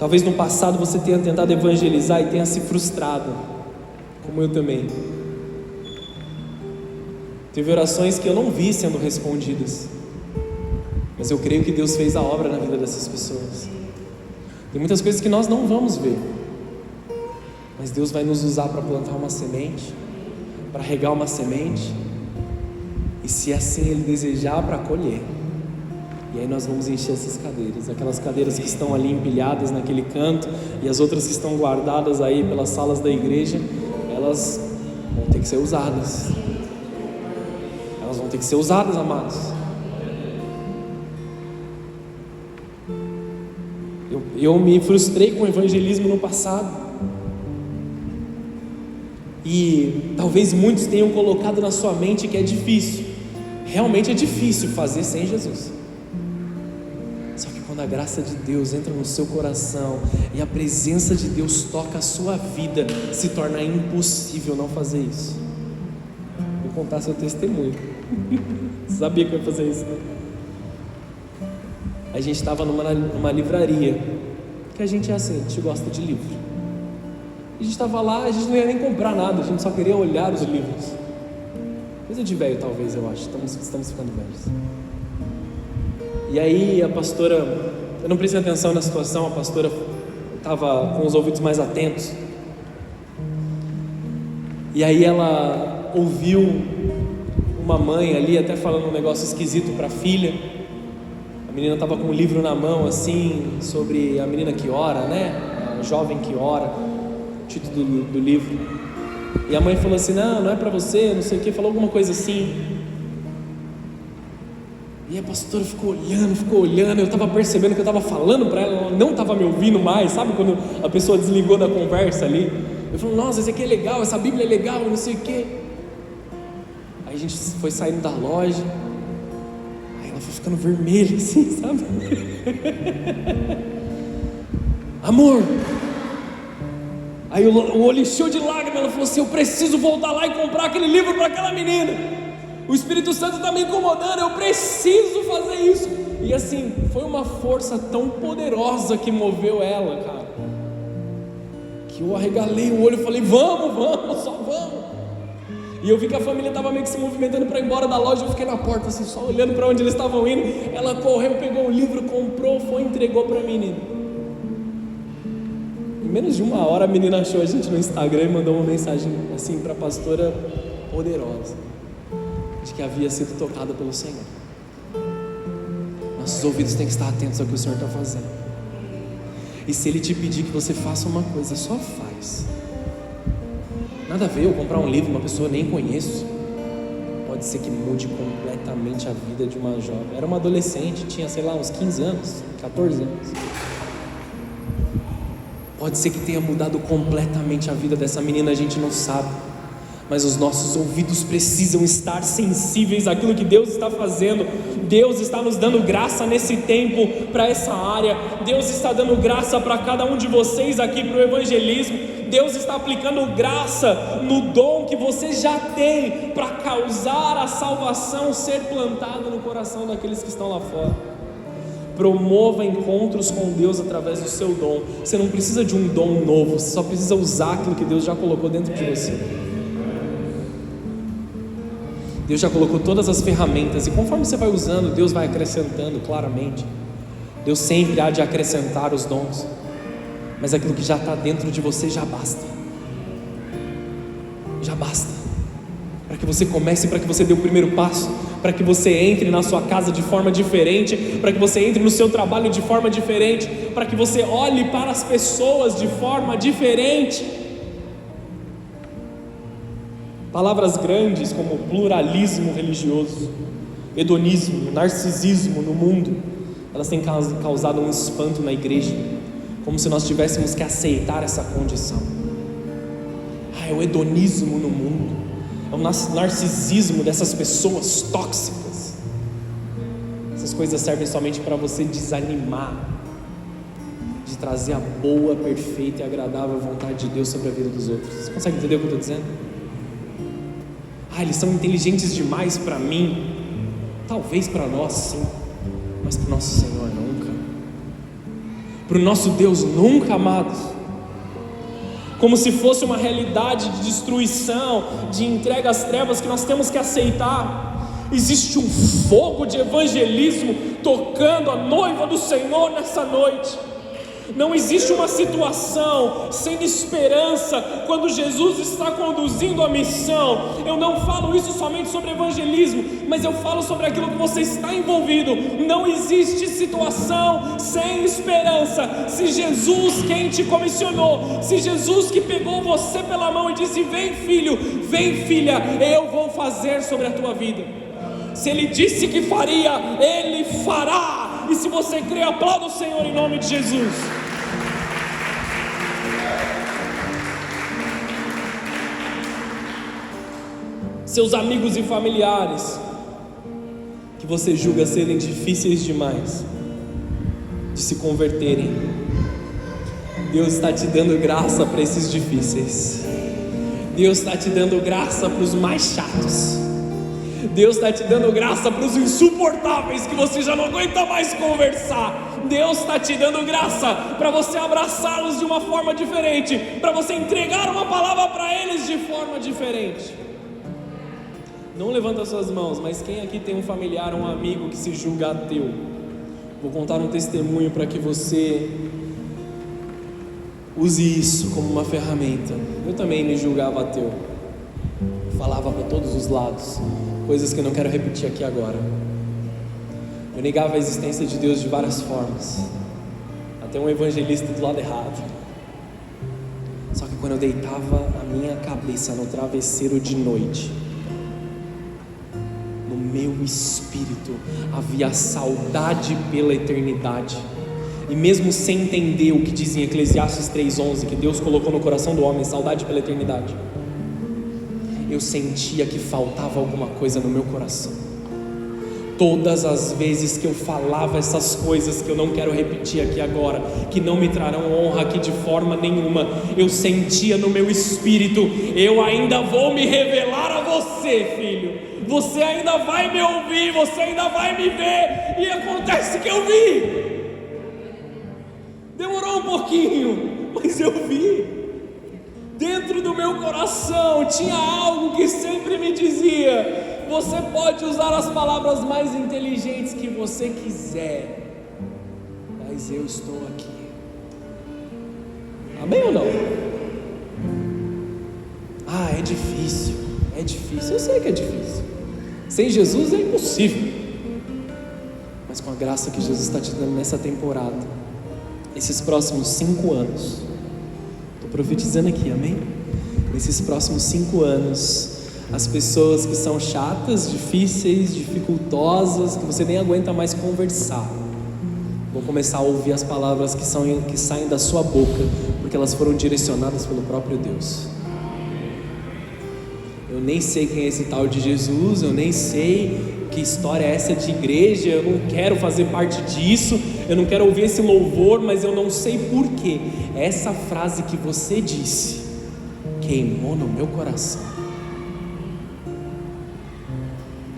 S1: Talvez no passado você tenha tentado evangelizar e tenha se frustrado, como eu também. Teve orações que eu não vi sendo respondidas, mas eu creio que Deus fez a obra na vida dessas pessoas. Tem muitas coisas que nós não vamos ver, mas Deus vai nos usar para plantar uma semente, para regar uma semente, e se assim Ele desejar, para colher. E aí nós vamos encher essas cadeiras, aquelas cadeiras que estão ali empilhadas naquele canto, e as outras que estão guardadas aí pelas salas da igreja, elas vão ter que ser usadas. Elas vão ter que ser usadas, amados. Eu me frustrei com o evangelismo no passado, e talvez muitos tenham colocado na sua mente que é difícil. Realmente é difícil fazer sem Jesus. Só que quando a graça de Deus entra no seu coração e a presença de Deus toca a sua vida, se torna impossível não fazer isso. Vou contar seu testemunho. Sabia que eu ia fazer isso, né? A gente estava numa livraria, que a gente é assim, a gente gosta de livro. A gente estava lá, a gente não ia nem comprar nada, a gente só queria olhar os livros. Coisa de velho, talvez, eu acho. Estamos ficando velhos. E aí a pastora, eu não prestei atenção na situação, a pastora estava com os ouvidos mais atentos. E aí ela ouviu uma mãe ali até falando um negócio esquisito para a filha. A menina estava com um livro na mão assim, sobre a menina que ora, né? A jovem que ora, o título do livro. E a mãe falou assim: não é para você, não sei o que, falou alguma coisa assim. E a pastora ficou olhando, eu estava percebendo que eu estava falando para ela, ela não estava me ouvindo mais, sabe quando a pessoa desligou da conversa ali? Eu falei: nossa, esse aqui é legal, essa Bíblia é legal, não sei o que. Aí a gente foi saindo da loja, aí ela foi ficando vermelha assim, sabe? Amor, aí o olho encheu de lágrimas, ela falou assim: eu preciso voltar lá e comprar aquele livro para aquela menina. O Espírito Santo está me incomodando, eu preciso fazer isso. E assim, foi uma força tão poderosa que moveu ela, cara, que eu arregalei o olho e falei, vamos, só vamos. E eu vi que a família estava meio que se movimentando para ir embora da loja. Eu fiquei na porta assim, só olhando para onde eles estavam indo. Ela correu, pegou o livro, comprou, foi e entregou para a menina. Em menos de uma hora a menina achou a gente no Instagram e mandou uma mensagem assim para a pastora poderosa, de que havia sido tocada pelo Senhor. Nossos ouvidos têm que estar atentos ao que o Senhor está fazendo. E se Ele te pedir que você faça uma coisa, só faz. Nada a ver eu comprar um livro de uma pessoa que nem conheço. Pode ser que mude completamente a vida de uma jovem. Era uma adolescente, tinha, sei lá, uns 15 anos, 14 anos. Pode ser que tenha mudado completamente a vida dessa menina, a gente não sabe. Mas os nossos ouvidos precisam estar sensíveis àquilo que Deus está fazendo. Deus está nos dando graça nesse tempo para essa área. Deus está dando graça para cada um de vocês aqui para o evangelismo. Deus está aplicando graça no dom que você já tem para causar a salvação ser plantada no coração daqueles que estão lá fora. Promova encontros com Deus através do seu dom. Você não precisa de um dom novo, você só precisa usar aquilo que Deus já colocou dentro de você. Deus já colocou todas as ferramentas, e conforme você vai usando, Deus vai acrescentando claramente. Deus sempre há de acrescentar os dons, mas aquilo que já está dentro de você já basta. Já basta para que você comece, para que você dê o primeiro passo, para que você entre na sua casa de forma diferente, para que você entre no seu trabalho de forma diferente, para que você olhe para as pessoas de forma diferente. Palavras grandes como pluralismo religioso, hedonismo, narcisismo no mundo, elas têm causado um espanto na igreja, como se nós tivéssemos que aceitar essa condição. É o hedonismo no mundo, é o narcisismo dessas pessoas tóxicas. Essas coisas servem somente para você desanimar de trazer a boa, perfeita e agradável vontade de Deus sobre a vida dos outros. Você consegue entender o que eu estou dizendo? Eles são inteligentes demais para mim. Talvez para nós sim, mas para o nosso Senhor nunca. Para o nosso Deus nunca, amados. Como se fosse uma realidade de destruição, de entrega às trevas que nós temos que aceitar. Existe um fogo de evangelismo tocando a noiva do Senhor nessa noite. Não existe uma situação sem esperança quando Jesus está conduzindo a missão. Eu não falo isso somente sobre evangelismo, mas eu falo sobre aquilo que você está envolvido. Não existe situação sem esperança. Se Jesus quem te comissionou, se Jesus que pegou você pela mão e disse: vem filho, vem filha, eu vou fazer sobre a tua vida. Se Ele disse que faria, Ele fará. E se você crê, aplauda o Senhor em nome de Jesus. Seus amigos e familiares que você julga serem difíceis demais de se converterem, Deus está te dando graça para esses difíceis. Deus está te dando graça para os mais chatos. Deus está te dando graça para os insuportáveis que você já não aguenta mais conversar. Deus está te dando graça para você abraçá-los de uma forma diferente, para você entregar uma palavra para eles de forma diferente. Não levanta suas mãos, mas quem aqui tem um familiar, um amigo que se julga ateu? Vou contar um testemunho para que você use isso como uma ferramenta. Eu também me julgava ateu, falava para todos os lados coisas que eu não quero repetir aqui agora. Eu negava a existência de Deus de várias formas, até um evangelista do lado errado. Só que quando eu deitava a minha cabeça no travesseiro de noite, no meu espírito havia saudade pela eternidade. E mesmo sem entender o que diz em Eclesiastes 3:11, que Deus colocou no coração do homem saudade pela eternidade, eu sentia que faltava alguma coisa no meu coração. Todas as vezes que eu falava essas coisas que eu não quero repetir aqui agora, que não me trarão honra aqui de forma nenhuma, eu sentia no meu espírito: eu ainda vou me revelar a você, filho. você ainda vai me ouvir, você ainda vai me ver, e acontece que eu vi. Demorou um pouquinho, mas eu vi. Dentro do meu coração tinha algo que sempre me dizia: você pode usar as palavras mais inteligentes que você quiser, mas eu estou aqui. Amém ou não? É difícil, eu sei que é difícil. Sem Jesus é impossível. Mas com a graça que Jesus está te dando nessa temporada, esses próximos 5 anos, estou profetizando aqui, amém? Nesses próximos 5 anos, as pessoas que são chatas, difíceis, dificultosas, que você nem aguenta mais conversar, vão começar a ouvir as palavras que saem da sua boca, porque elas foram direcionadas pelo próprio Deus. Eu nem sei quem é esse tal de Jesus, eu nem sei que história é essa de igreja, eu não quero fazer parte disso, eu não quero ouvir esse louvor, mas eu não sei porquê. Essa frase que você disse queimou no meu coração.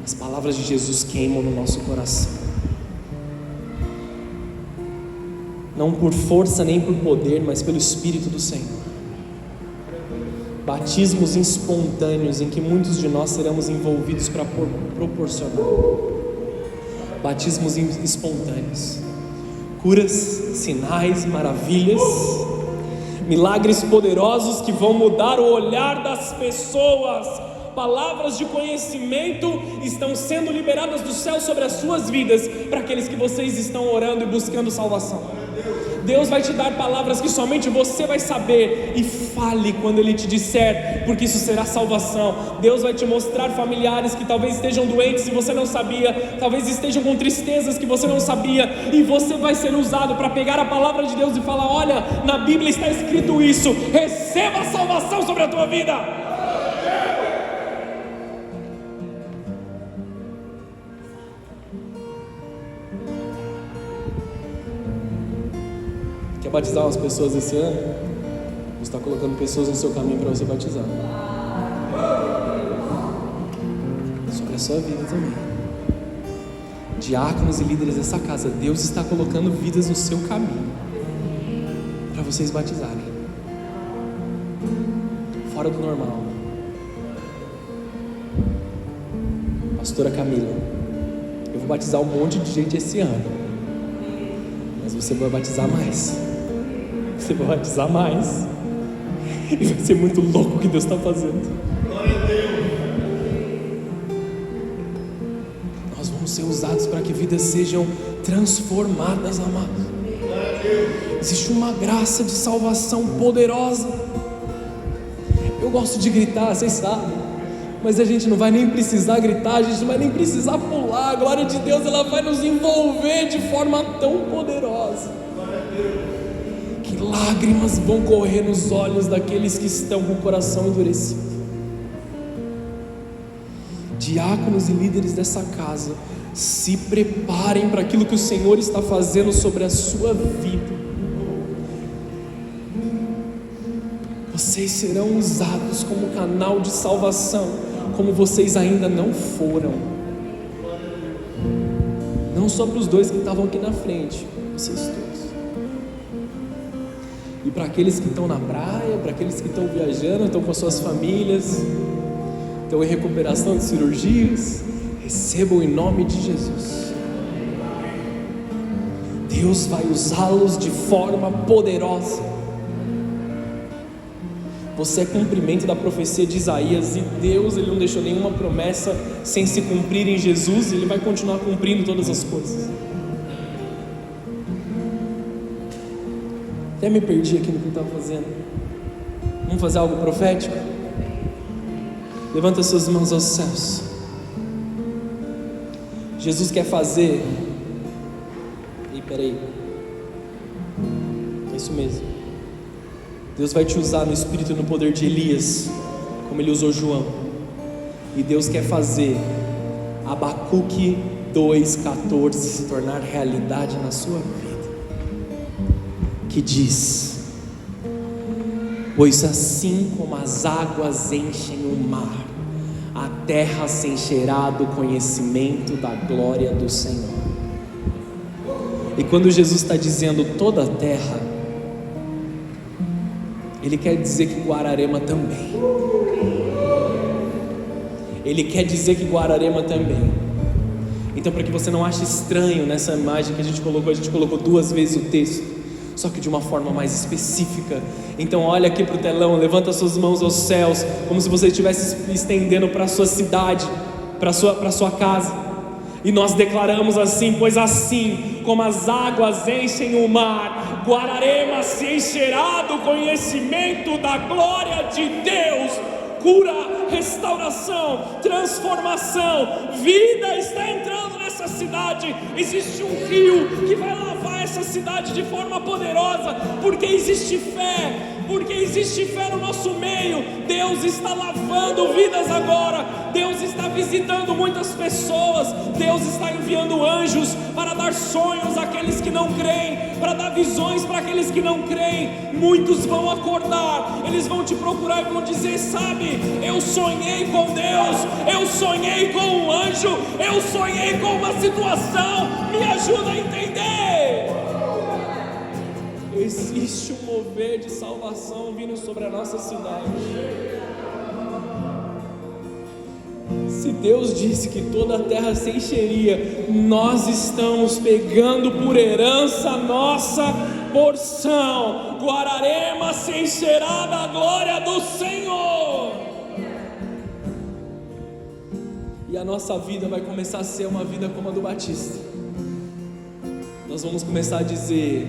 S1: As palavras de Jesus queimam no nosso coração. Não por força nem por poder, mas pelo Espírito do Senhor. Batismos espontâneos em que muitos de nós seremos envolvidos para proporcionar. Batismos espontâneos. Curas, sinais, maravilhas, milagres poderosos que vão mudar o olhar das pessoas. Palavras de conhecimento estão sendo liberadas do céu sobre as suas vidas, para aqueles que vocês estão orando e buscando salvação. Deus vai te dar palavras que somente você vai saber, e fale quando Ele te disser, porque isso será salvação. Deus vai te mostrar familiares que talvez estejam doentes e você não sabia, talvez estejam com tristezas que você não sabia, e você vai ser usado para pegar a palavra de Deus e falar: olha, na Bíblia está escrito isso, receba a salvação sobre a tua vida. Quer batizar umas pessoas esse ano? Você está colocando pessoas no seu caminho para você batizar. Sobre a sua vida também. Diáconos e líderes dessa casa, Deus está colocando vidas no seu caminho para vocês batizarem. Fora do normal. Pastora Camila, eu vou batizar um monte de gente esse ano, mas você vai batizar mais. Você vai batizar mais. E vai ser muito louco o que Deus está fazendo. Glória a Deus. Nós vamos ser usados para que vidas sejam transformadas, amados. Glória a Deus. Existe uma graça de salvação poderosa. Eu gosto de gritar, vocês sabem, mas a gente não vai nem precisar gritar, a gente não vai nem precisar pular. A glória de Deus, ela vai nos envolver de forma tão poderosa. Lágrimas vão correr nos olhos daqueles que estão com o coração endurecido. Diáconos e líderes dessa casa, se preparem para aquilo que o Senhor está fazendo sobre a sua vida. Vocês serão usados como canal de salvação, como vocês ainda não foram. Não só para os 2 que estavam aqui na frente, vocês todos. E para aqueles que estão na praia, para aqueles que estão viajando, estão com as suas famílias, estão em recuperação de cirurgias, recebam em nome de Jesus. Deus vai usá-los de forma poderosa. Você é cumprimento da profecia de Isaías, e Deus, Ele não deixou nenhuma promessa sem se cumprir em Jesus, e Ele vai continuar cumprindo todas as coisas. Até me perdi aqui no que eu estava fazendo. Vamos fazer algo profético? Levanta suas mãos aos céus. Jesus quer fazer. Peraí. É isso mesmo. Deus vai te usar no espírito e no poder de Elias, como Ele usou João. E Deus quer fazer Abacuque 2,14 se tornar realidade na sua vida. Que diz: pois assim como as águas enchem o mar, a terra se encherá do conhecimento da glória do Senhor. E quando Jesus está dizendo toda a terra, Ele quer dizer que Guararema também. Ele quer dizer que Guararema também. Então, para que você não ache estranho nessa imagem que a gente colocou 2 vezes o texto, só que de uma forma mais específica. Então olha aqui para o telão, levanta suas mãos aos céus, como se você estivesse estendendo para a sua cidade, para a sua casa. E nós declaramos assim: pois assim como as águas enchem o mar, Guararema se encherá do conhecimento da glória de Deus. Cura, restauração, transformação, vida está entrando nessa cidade. Existe um rio que vai lavar essa cidade de forma poderosa, porque existe fé. Porque existe fé no nosso meio. Deus está lavando vidas agora. Deus está visitando muitas pessoas. Deus está enviando anjos para dar sonhos àqueles que não creem, para dar visões para aqueles que não creem. Muitos vão acordar, eles vão te procurar e vão dizer: sabe, eu sonhei com Deus, eu sonhei com um anjo, eu sonhei com uma situação, me ajuda a entender. Existe um mover de salvação vindo sobre a nossa cidade. Se Deus disse que toda a terra se encheria, nós estamos pegando por herança a nossa porção. Guararema se encherá da glória do Senhor. E a nossa vida vai começar a ser uma vida como a do Batista. Nós vamos começar a dizer: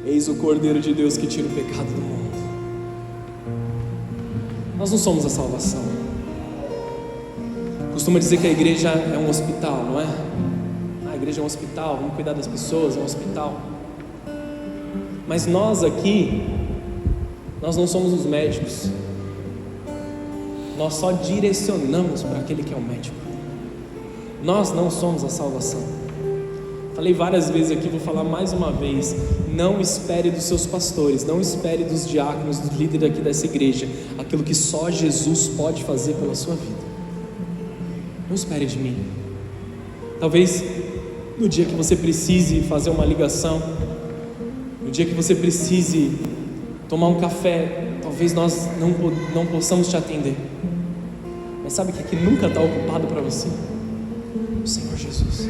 S1: eis o Cordeiro de Deus que tira o pecado do mundo. Nós não somos a salvação. Costuma dizer que a igreja é um hospital, não é? A igreja é um hospital, vamos cuidar das pessoas, é um hospital. Mas nós aqui, nós não somos os médicos. Nós só direcionamos para aquele que é o médico. Nós não somos a salvação. Falei várias vezes aqui, vou falar mais uma vez: não espere dos seus pastores, não espere dos diáconos, dos líderes aqui dessa igreja, aquilo que só Jesus pode fazer pela sua vida. Não espere de mim. Talvez no dia que você precise fazer uma ligação, no dia que você precise tomar um café, talvez nós não possamos te atender. Mas sabe que nunca está ocupado para você? O Senhor Jesus.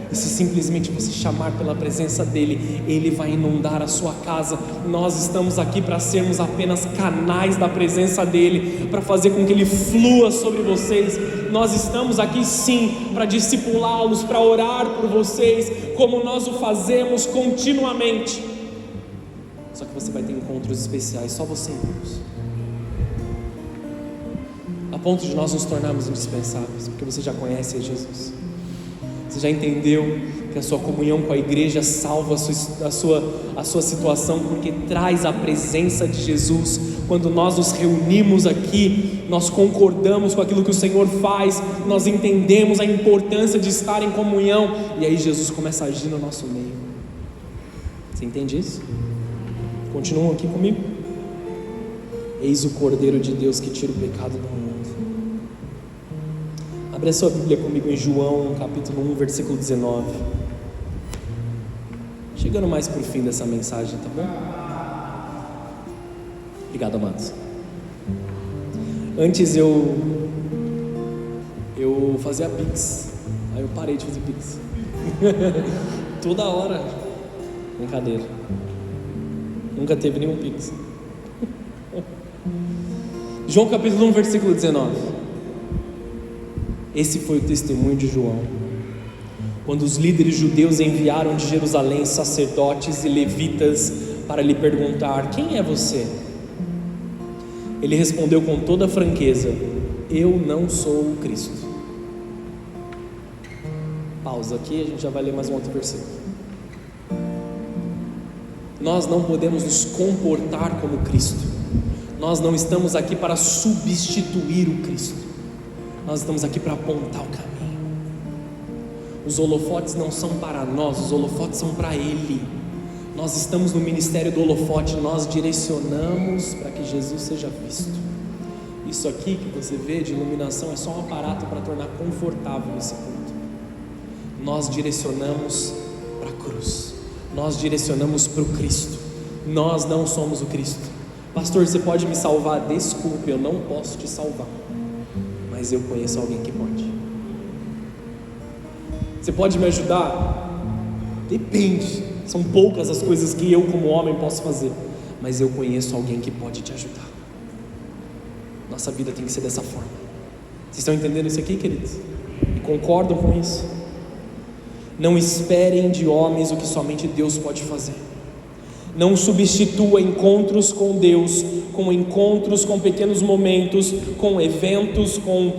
S1: E se simplesmente você chamar pela presença dEle, Ele vai inundar a sua casa. Nós estamos aqui para sermos apenas canais da presença dEle, para fazer com que Ele flua sobre vocês. Nós estamos aqui sim para discipulá-los, para orar por vocês, como nós o fazemos continuamente. Só que você vai ter encontros especiais, só você e Deus, a ponto de nós nos tornarmos indispensáveis, porque você já conhece a Jesus. Você já entendeu que a sua comunhão com a igreja salva a sua situação, porque traz a presença de Jesus. Quando nós nos reunimos aqui, nós concordamos com aquilo que o Senhor faz, nós entendemos a importância de estar em comunhão, e aí Jesus começa a agir no nosso meio. Você entende isso? Continuam aqui comigo? Eis o Cordeiro de Deus que tira o pecado do mundo. Abre a sua Bíblia comigo em João, capítulo 1, versículo 19. Chegando mais para o fim dessa mensagem, tá bom? Obrigado, amados. Antes eu fazia Pix, aí eu parei de fazer Pix. Toda hora. Brincadeira. Nunca teve nenhum Pix. João capítulo 1, versículo 19. Esse foi o testemunho de João, quando os líderes judeus enviaram de Jerusalém sacerdotes e levitas para lhe perguntar: quem é você? Ele respondeu com toda franqueza: eu não sou o Cristo. Pausa aqui, a gente já vai ler mais um outro versículo. Nós não podemos nos comportar como Cristo. Nós não estamos aqui para substituir o Cristo. Nós estamos aqui para apontar o caminho. Os holofotes não são para nós, os holofotes são para Ele. Nós estamos no ministério do holofote, nós direcionamos para que Jesus seja visto. Isso aqui que você vê de iluminação é só um aparato para tornar confortável esse culto. Nós direcionamos para a cruz, nós direcionamos para o Cristo. Nós não somos o Cristo. Pastor, você pode me salvar? Desculpe, eu não posso te salvar, mas eu conheço alguém que pode. Você pode me ajudar? Depende, são poucas as coisas que eu como homem posso fazer, mas eu conheço alguém que pode te ajudar. Nossa vida tem que ser dessa forma. Vocês estão entendendo isso aqui, queridos? E concordam com isso? Não esperem de homens o que somente Deus pode fazer. Não substitua encontros com Deus com encontros, com pequenos momentos, com eventos, com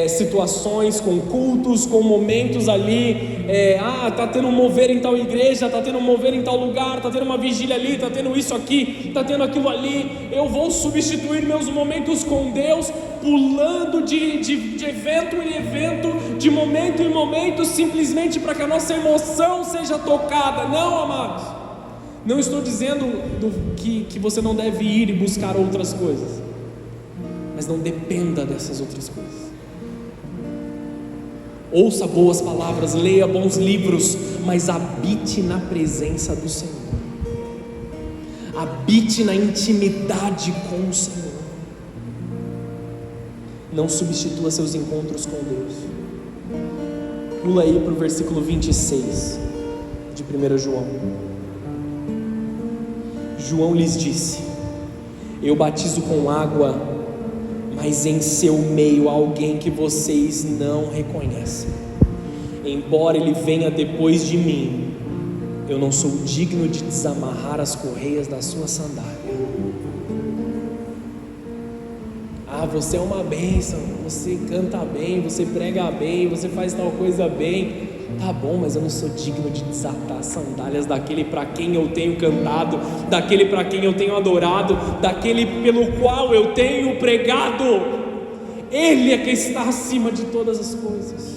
S1: situações, com cultos, com momentos ali. Tá tendo um mover em tal igreja, tá tendo um mover em tal lugar, tá tendo uma vigília ali, tá tendo isso aqui, tá tendo aquilo ali. Eu vou substituir meus momentos com Deus, pulando de evento em evento, de momento em momento, simplesmente para que a nossa emoção seja tocada. Não, amados. Não estou dizendo que você não deve ir e buscar outras coisas, mas não dependa dessas outras coisas. Ouça boas palavras, leia bons livros, mas habite na presença do Senhor. Habite na intimidade com o Senhor. Não substitua seus encontros com Deus. Pula aí para o versículo 26 de 1 João. João lhes disse: eu batizo com água, mas em seu meio há alguém que vocês não reconhecem. Embora ele venha depois de mim, eu não sou digno de desamarrar as correias da sua sandália. Você é uma bênção, você canta bem, você prega bem, você faz tal coisa bem. Tá bom, mas eu não sou digno de desatar as sandálias daquele para quem eu tenho cantado, daquele para quem eu tenho adorado, daquele pelo qual eu tenho pregado. Ele é que está acima de todas as coisas.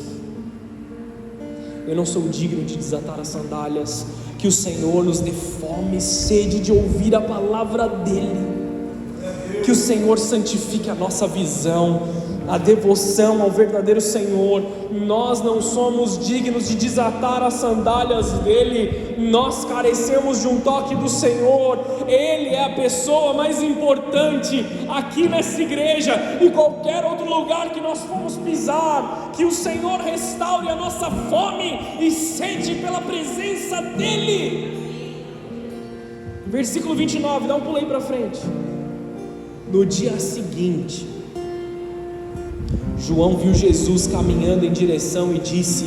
S1: Eu não sou digno de desatar as sandálias. Que o Senhor nos dê fome e sede de ouvir a palavra dEle. Que o Senhor santifique a nossa visão, a devoção ao verdadeiro Senhor. Nós não somos dignos de desatar as sandálias dele, nós carecemos de um toque do Senhor. Ele é a pessoa mais importante aqui nessa igreja e qualquer outro lugar que nós formos pisar. Que o Senhor restaure a nossa fome e sede pela presença dele. Versículo 29, dá um pulo aí para frente. No dia seguinte, João viu Jesus caminhando em direção e disse: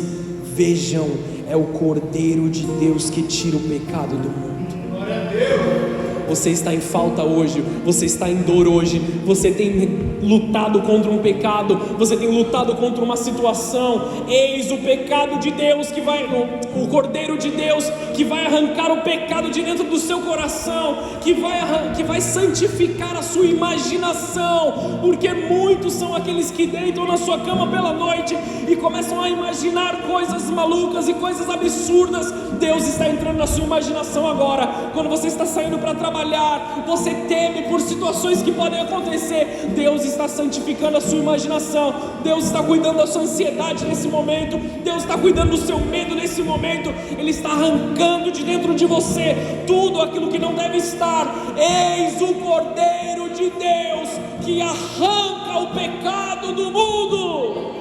S1: vejam, é o Cordeiro de Deus que tira o pecado do mundo. Glória a Deus. Você está em falta hoje, você está em dor hoje, você tem lutado contra um pecado, você tem lutado contra uma situação. Eis o pecado de Deus que vai, o Cordeiro de Deus que vai arrancar o pecado de dentro do seu coração, que vai santificar a sua imaginação, porque muitos são aqueles que deitam na sua cama pela noite e começam a imaginar coisas malucas e coisas absurdas. Deus está entrando na sua imaginação agora. Quando você está saindo para trabalhar, você teme por situações que podem acontecer. Deus está santificando a sua imaginação. Deus está cuidando da sua ansiedade nesse momento. Deus está cuidando do seu medo nesse momento. Ele está arrancando de dentro de você tudo aquilo que não deve estar. Eis o Cordeiro de Deus que arranca o pecado do mundo.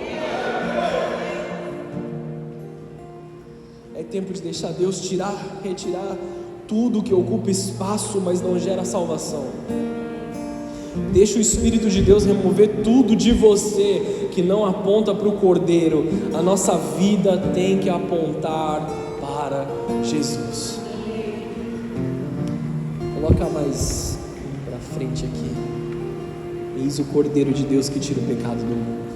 S1: É tempo de deixar Deus retirar tudo que ocupa espaço, mas não gera salvação. Deixa o Espírito de Deus remover tudo de você que não aponta para o Cordeiro. A nossa vida tem que apontar para Jesus. Coloca mais para frente aqui. Eis o Cordeiro de Deus que tira o pecado do mundo.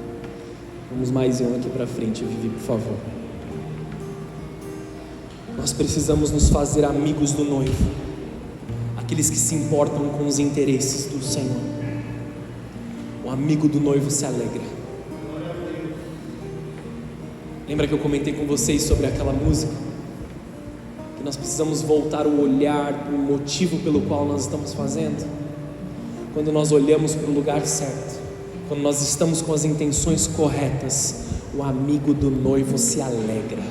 S1: Vamos mais um aqui para frente, Vivi, por favor. Nós precisamos nos fazer amigos do noivo, aqueles que se importam com os interesses do Senhor. O amigo do noivo se alegra. Lembra que eu comentei com vocês sobre aquela música? Que nós precisamos voltar o olhar para o motivo pelo qual nós estamos fazendo. Quando nós olhamos para o lugar certo, Quando nós estamos com as intenções corretas, o amigo do noivo se alegra.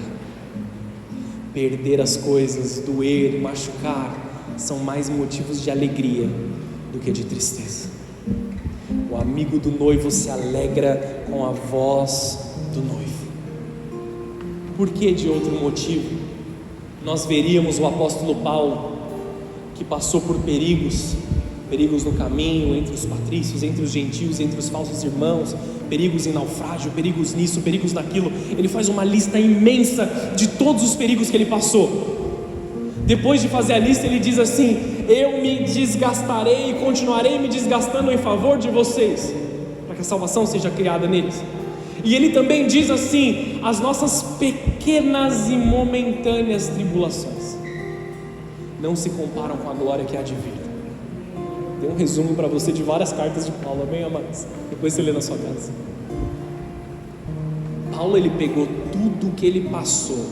S1: Perder as coisas, doer, machucar, são mais motivos de alegria do que de tristeza. O amigo do noivo se alegra com a voz do noivo. Por que de outro motivo? Nós veríamos o apóstolo Paulo, que passou por perigos no caminho, entre os patrícios, entre os gentios, entre os falsos irmãos, perigos em naufrágio, perigos nisso, perigos naquilo. Ele faz uma lista imensa de todos os perigos que ele passou. Depois de fazer a lista, ele diz assim: eu me desgastarei e continuarei me desgastando em favor de vocês, para que a salvação seja criada neles. E ele também diz assim: as nossas pequenas e momentâneas tribulações não se comparam com a glória que há de vir. Tem um resumo para você de várias cartas de Paulo, amém, amados? Depois você lê na sua casa. Paulo, ele pegou tudo o que ele passou.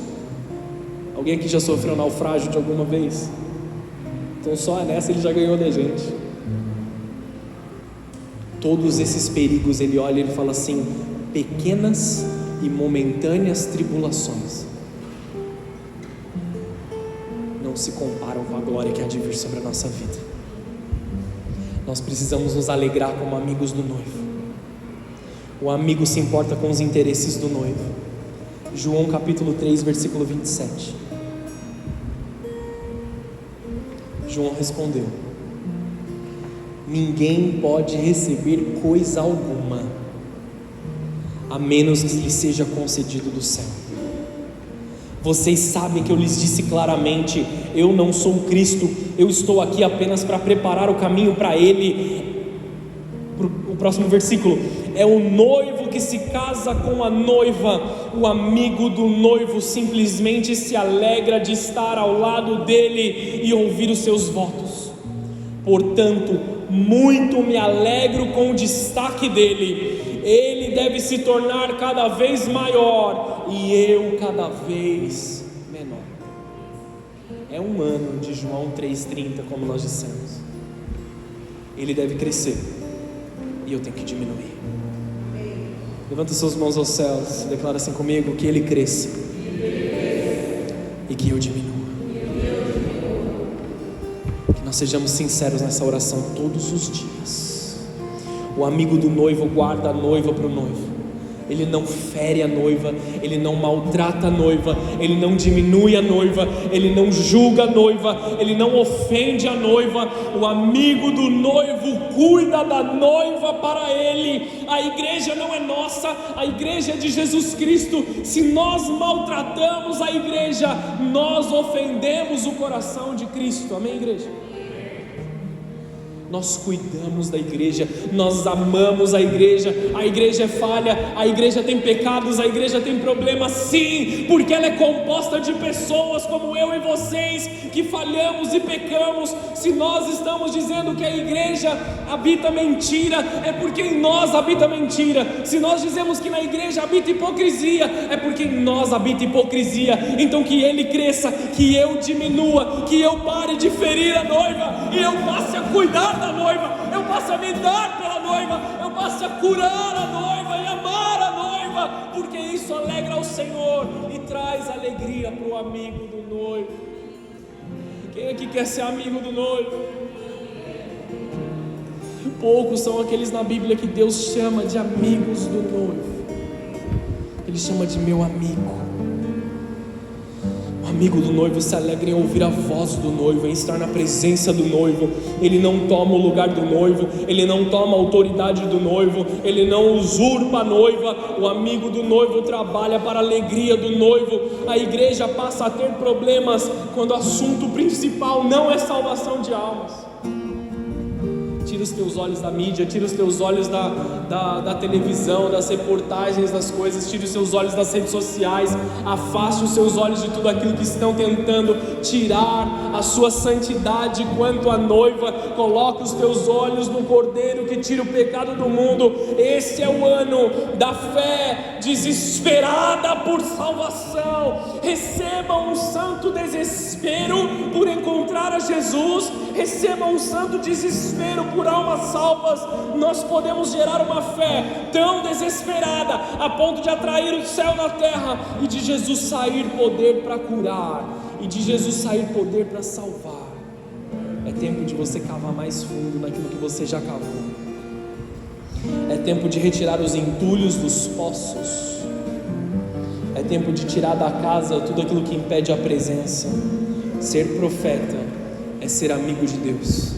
S1: Alguém aqui já sofreu naufrágio de alguma vez? Então só nessa ele já ganhou da gente. Todos esses perigos ele olha e ele fala assim: pequenas e momentâneas tribulações não se comparam com a glória que há de vir sobre a nossa vida. Nós precisamos nos alegrar como amigos do noivo. O amigo se importa com os interesses do noivo. João capítulo 3, versículo 27. João respondeu: ninguém pode receber coisa alguma a menos que lhe seja concedido do céu. Vocês sabem que eu lhes disse claramente: eu não sou o Cristo, eu estou aqui apenas para preparar o caminho para Ele. O próximo versículo: é o noivo que se casa com a noiva. O amigo do noivo simplesmente se alegra de estar ao lado dele e ouvir os seus votos. Portanto, muito me alegro com o destaque dele. Ele deve se tornar cada vez maior e eu cada vez menor. É um ano de João 3,30, como nós dissemos. Ele deve crescer e eu tenho que diminuir. Levanta suas mãos aos céus, declara assim comigo: que ele cresça e que eu diminua. Que nós sejamos sinceros nessa oração todos os dias. O amigo do noivo guarda a noiva para o noivo. Ele não fere a noiva, ele não maltrata a noiva, ele não diminui a noiva, ele não julga a noiva, ele não ofende a noiva. O amigo do noivo cuida da noiva para ele. A igreja não é nossa, a igreja é de Jesus Cristo. Se nós maltratamos a igreja, nós ofendemos o coração de Cristo, amém, igreja? Nós cuidamos da igreja, nós amamos a igreja é falha, a igreja tem pecados, a igreja tem problemas, sim, porque ela é composta de pessoas como eu e vocês, que falhamos e pecamos. Se nós estamos dizendo que a igreja habita mentira, é porque em nós habita mentira. Se nós dizemos que na igreja habita hipocrisia, é porque em nós habita hipocrisia. Então que ele cresça, que eu diminua, que eu pare de ferir a noiva e eu passe a cuidar da noiva, eu passo a me dar pela noiva, eu passo a curar a noiva e amar a noiva, porque isso alegra ao Senhor e traz alegria para o amigo do noivo. Quem aqui quer ser amigo do noivo? Poucos são aqueles na Bíblia que Deus chama de amigos do noivo. Ele chama de meu amigo. O amigo do noivo se alegra em ouvir a voz do noivo, em estar na presença do noivo. Ele não toma o lugar do noivo, ele não toma a autoridade do noivo, ele não usurpa a noiva. O amigo do noivo trabalha para a alegria do noivo. A igreja passa a ter problemas quando o assunto principal não é salvação de almas. Tira os teus olhos da mídia, tira os teus olhos da televisão, das reportagens, das coisas, tira os seus olhos das redes sociais, afaste os seus olhos de tudo aquilo que estão tentando tirar a sua santidade quanto a noiva. Coloca os teus olhos no Cordeiro que tira o pecado do mundo. Esse é o ano da fé desesperada por salvação. Receba um santo desespero por encontrar a Jesus, receba um santo desespero por por almas salvas, nós podemos gerar uma fé tão desesperada a ponto de atrair o céu na terra e de Jesus sair poder para curar, e de Jesus sair poder para salvar. É tempo de você cavar mais fundo naquilo que você já cavou. É tempo de retirar os entulhos dos poços. É tempo de tirar da casa tudo aquilo que impede a presença. Ser profeta é ser amigo de Deus.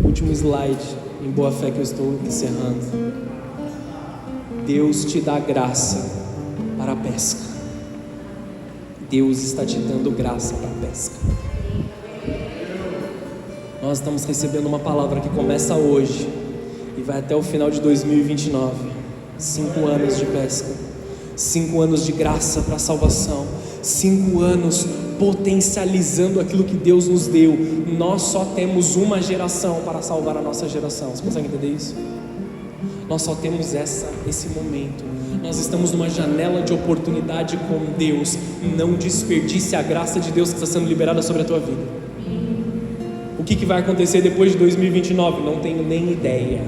S1: Último slide, em boa fé que eu estou encerrando. Deus te dá graça para a pesca. Deus está te dando graça para a pesca. Nós estamos recebendo uma palavra que começa hoje e vai até o final de 2029. 5 anos de pesca, 5 anos de graça para a salvação, 5 anos potencializando aquilo que Deus nos deu. Nós só temos uma geração para salvar a nossa geração. Você consegue entender isso? Nós só temos esse momento. Nós estamos numa janela de oportunidade com Deus. Não desperdice a graça de Deus que está sendo liberada sobre a tua vida. O que vai acontecer depois de 2029? Não tenho nem ideia.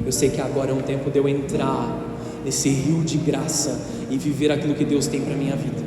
S1: Eu sei que agora é um tempo de eu entrar nesse rio de graça e viver aquilo que Deus tem para a minha vida.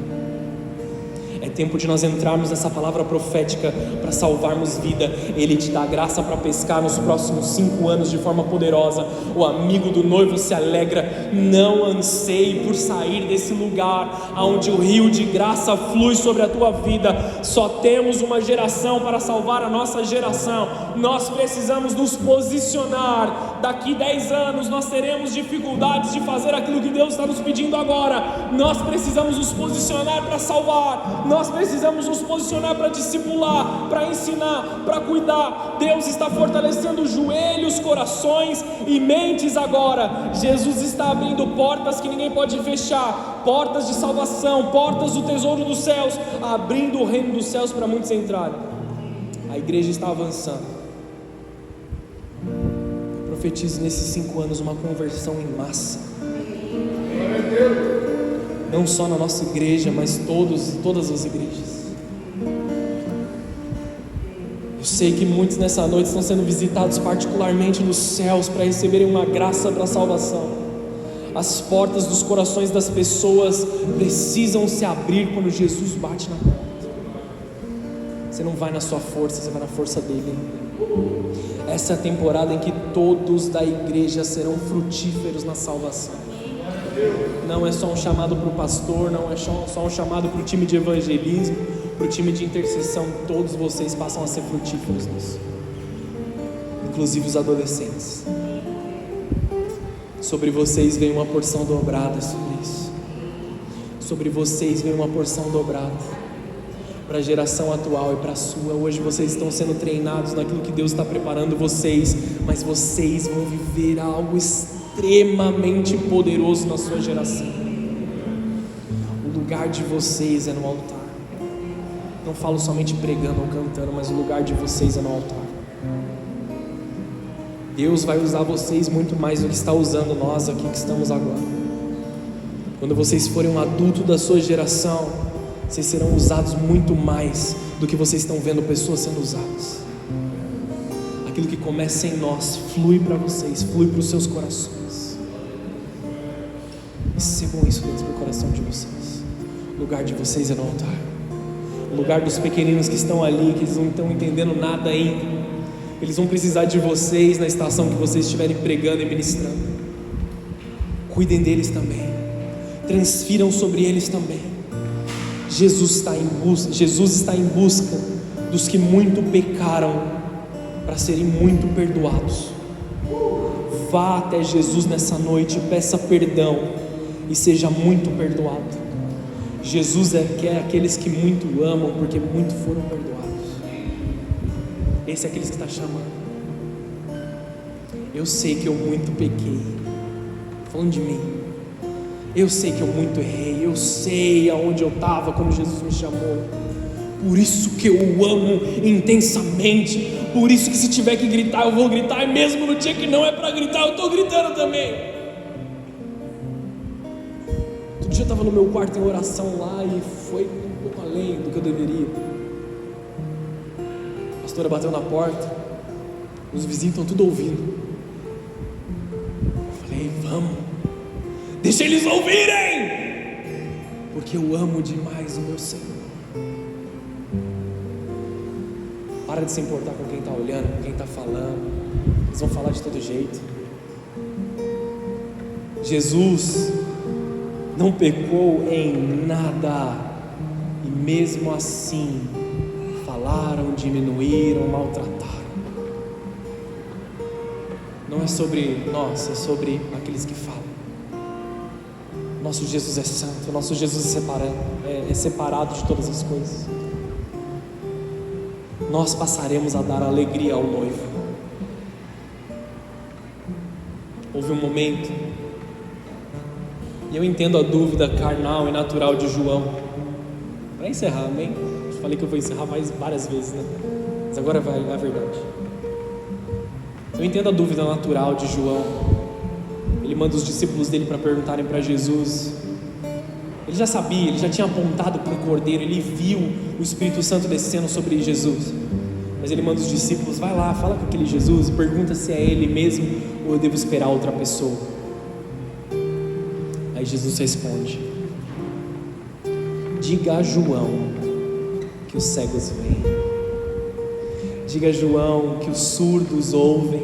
S1: É tempo de nós entrarmos nessa palavra profética para salvarmos vida. Ele te dá graça para pescar nos próximos 5 anos de forma poderosa. O amigo do noivo se alegra. Não anseie por sair desse lugar onde o rio de graça flui sobre a tua vida. Só temos uma geração para salvar a nossa geração. Nós precisamos nos posicionar. Daqui 10 anos nós teremos dificuldades de fazer aquilo que Deus está nos pedindo agora. Nós precisamos nos posicionar para salvar. Nós precisamos nos posicionar para discipular, para ensinar, para cuidar. Deus está fortalecendo joelhos, corações e mentes agora. Jesus está abrindo portas que ninguém pode fechar, portas de salvação, portas do tesouro dos céus, abrindo o reino dos céus para muitos entrarem. A igreja está avançando. Eu profetizo nesses 5 anos uma conversão em massa. Não só na nossa igreja, mas todas as igrejas. Eu sei que muitos nessa noite estão sendo visitados particularmente nos céus para receberem uma graça para a salvação. As portas dos corações das pessoas precisam se abrir quando Jesus bate na porta. Você não vai na sua força, você vai na força dele. Essa é a temporada em que todos da igreja serão frutíferos na salvação. Não é só um chamado para o pastor, não é só um chamado para o time de evangelismo, para o time de intercessão. Todos vocês passam a ser frutíferos nisso, inclusive os adolescentes. Sobre vocês vem uma porção dobrada sobre isso. Sobre vocês vem uma porção dobrada para a geração atual e para a sua. Hoje vocês estão sendo treinados naquilo que Deus está preparando vocês, mas vocês vão viver algo extremamente poderoso na sua geração. O lugar de vocês é no altar. Não falo somente pregando ou cantando, mas o lugar de vocês é no altar. Deus vai usar vocês muito mais do que está usando nós aqui que estamos agora. Quando vocês forem um adulto da sua geração, vocês serão usados muito mais do que vocês estão vendo pessoas sendo usadas. Aquilo que começa em nós flui para vocês, flui para os seus corações. Recebam isso dentro do coração de vocês. O lugar de vocês é no altar. O lugar dos pequeninos que estão ali, que eles não estão entendendo nada ainda, eles vão precisar de vocês na estação que vocês estiverem pregando e ministrando. Cuidem deles também. Transfiram sobre eles também. Jesus está em busca dos que muito pecaram para serem muito perdoados. Vá até Jesus nessa noite, peça perdão e seja muito perdoado. Jesus quer aqueles que muito amam, porque muito foram perdoados. Esse é aqueles que está chamando. Eu sei que eu muito pequei. Falando de mim. Eu sei que eu muito errei. Eu sei aonde eu estava quando Jesus me chamou. Por isso que eu o amo intensamente. Por isso que se tiver que gritar, eu vou gritar. E mesmo no dia que não é para gritar, eu estou gritando também. Outro dia eu estava no meu quarto em oração lá e foi um pouco além do que eu deveria. A pastora bateu na porta. Os vizinhos estão tudo ouvindo. Eu falei: vamos, deixa eles ouvirem, porque eu amo demais o meu Senhor. Para de se importar com quem está olhando, com quem está falando. Eles vão falar de todo jeito. Jesus não pecou em nada, e mesmo assim falaram, diminuíram, maltrataram. Não é sobre nós, é sobre aqueles que falam. Nosso Jesus é santo, nosso Jesus é separado de todas as coisas. Nós passaremos a dar alegria ao noivo. Houve um momento, e eu entendo a dúvida carnal e natural de João. Para encerrar, amém? Eu falei que eu vou encerrar várias vezes, né? Mas agora vai a verdade. Eu entendo a dúvida natural de João. Ele manda os discípulos dele para perguntarem para Jesus. Ele já sabia, ele já tinha apontado para o Cordeiro, ele viu o Espírito Santo descendo sobre Jesus. Mas ele manda os discípulos: vai lá, fala com aquele Jesus e pergunta se é ele mesmo ou eu devo esperar outra pessoa. Aí Jesus responde: diga a João que os cegos veem, diga a João que os surdos ouvem,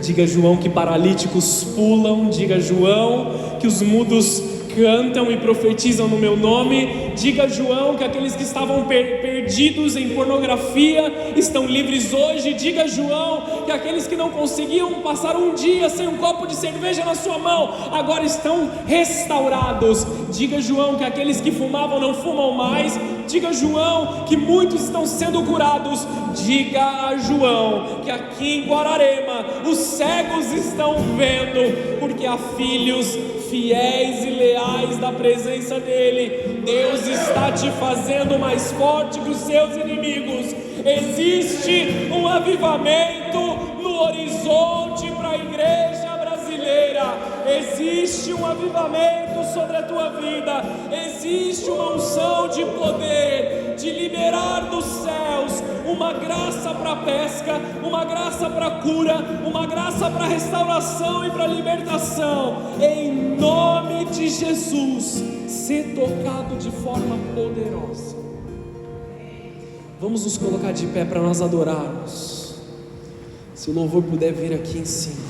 S1: diga a João que paralíticos pulam, diga a João que os mudos cantam e profetizam no meu nome, diga a João que aqueles que estavam perdidos em pornografia estão livres hoje, diga a João que aqueles que não conseguiam passar um dia sem um copo de cerveja na sua mão, agora estão restaurados, diga a João que aqueles que fumavam não fumam mais, diga a João que muitos estão sendo curados, diga a João que aqui em Guararema os cegos estão vendo, porque há filhos fiéis e leais da presença dEle. Deus está te fazendo mais forte que os seus inimigos. Existe um avivamento no horizonte para a igreja brasileira. Existe um avivamento sobre a tua vida. Existe uma unção de poder, de liberar dos céus uma graça para a pesca, uma graça para a cura, uma graça para a restauração e para a libertação. Em nome de Jesus, ser tocado de forma poderosa. Vamos nos colocar de pé para nós adorarmos. Se o louvor puder vir aqui em cima.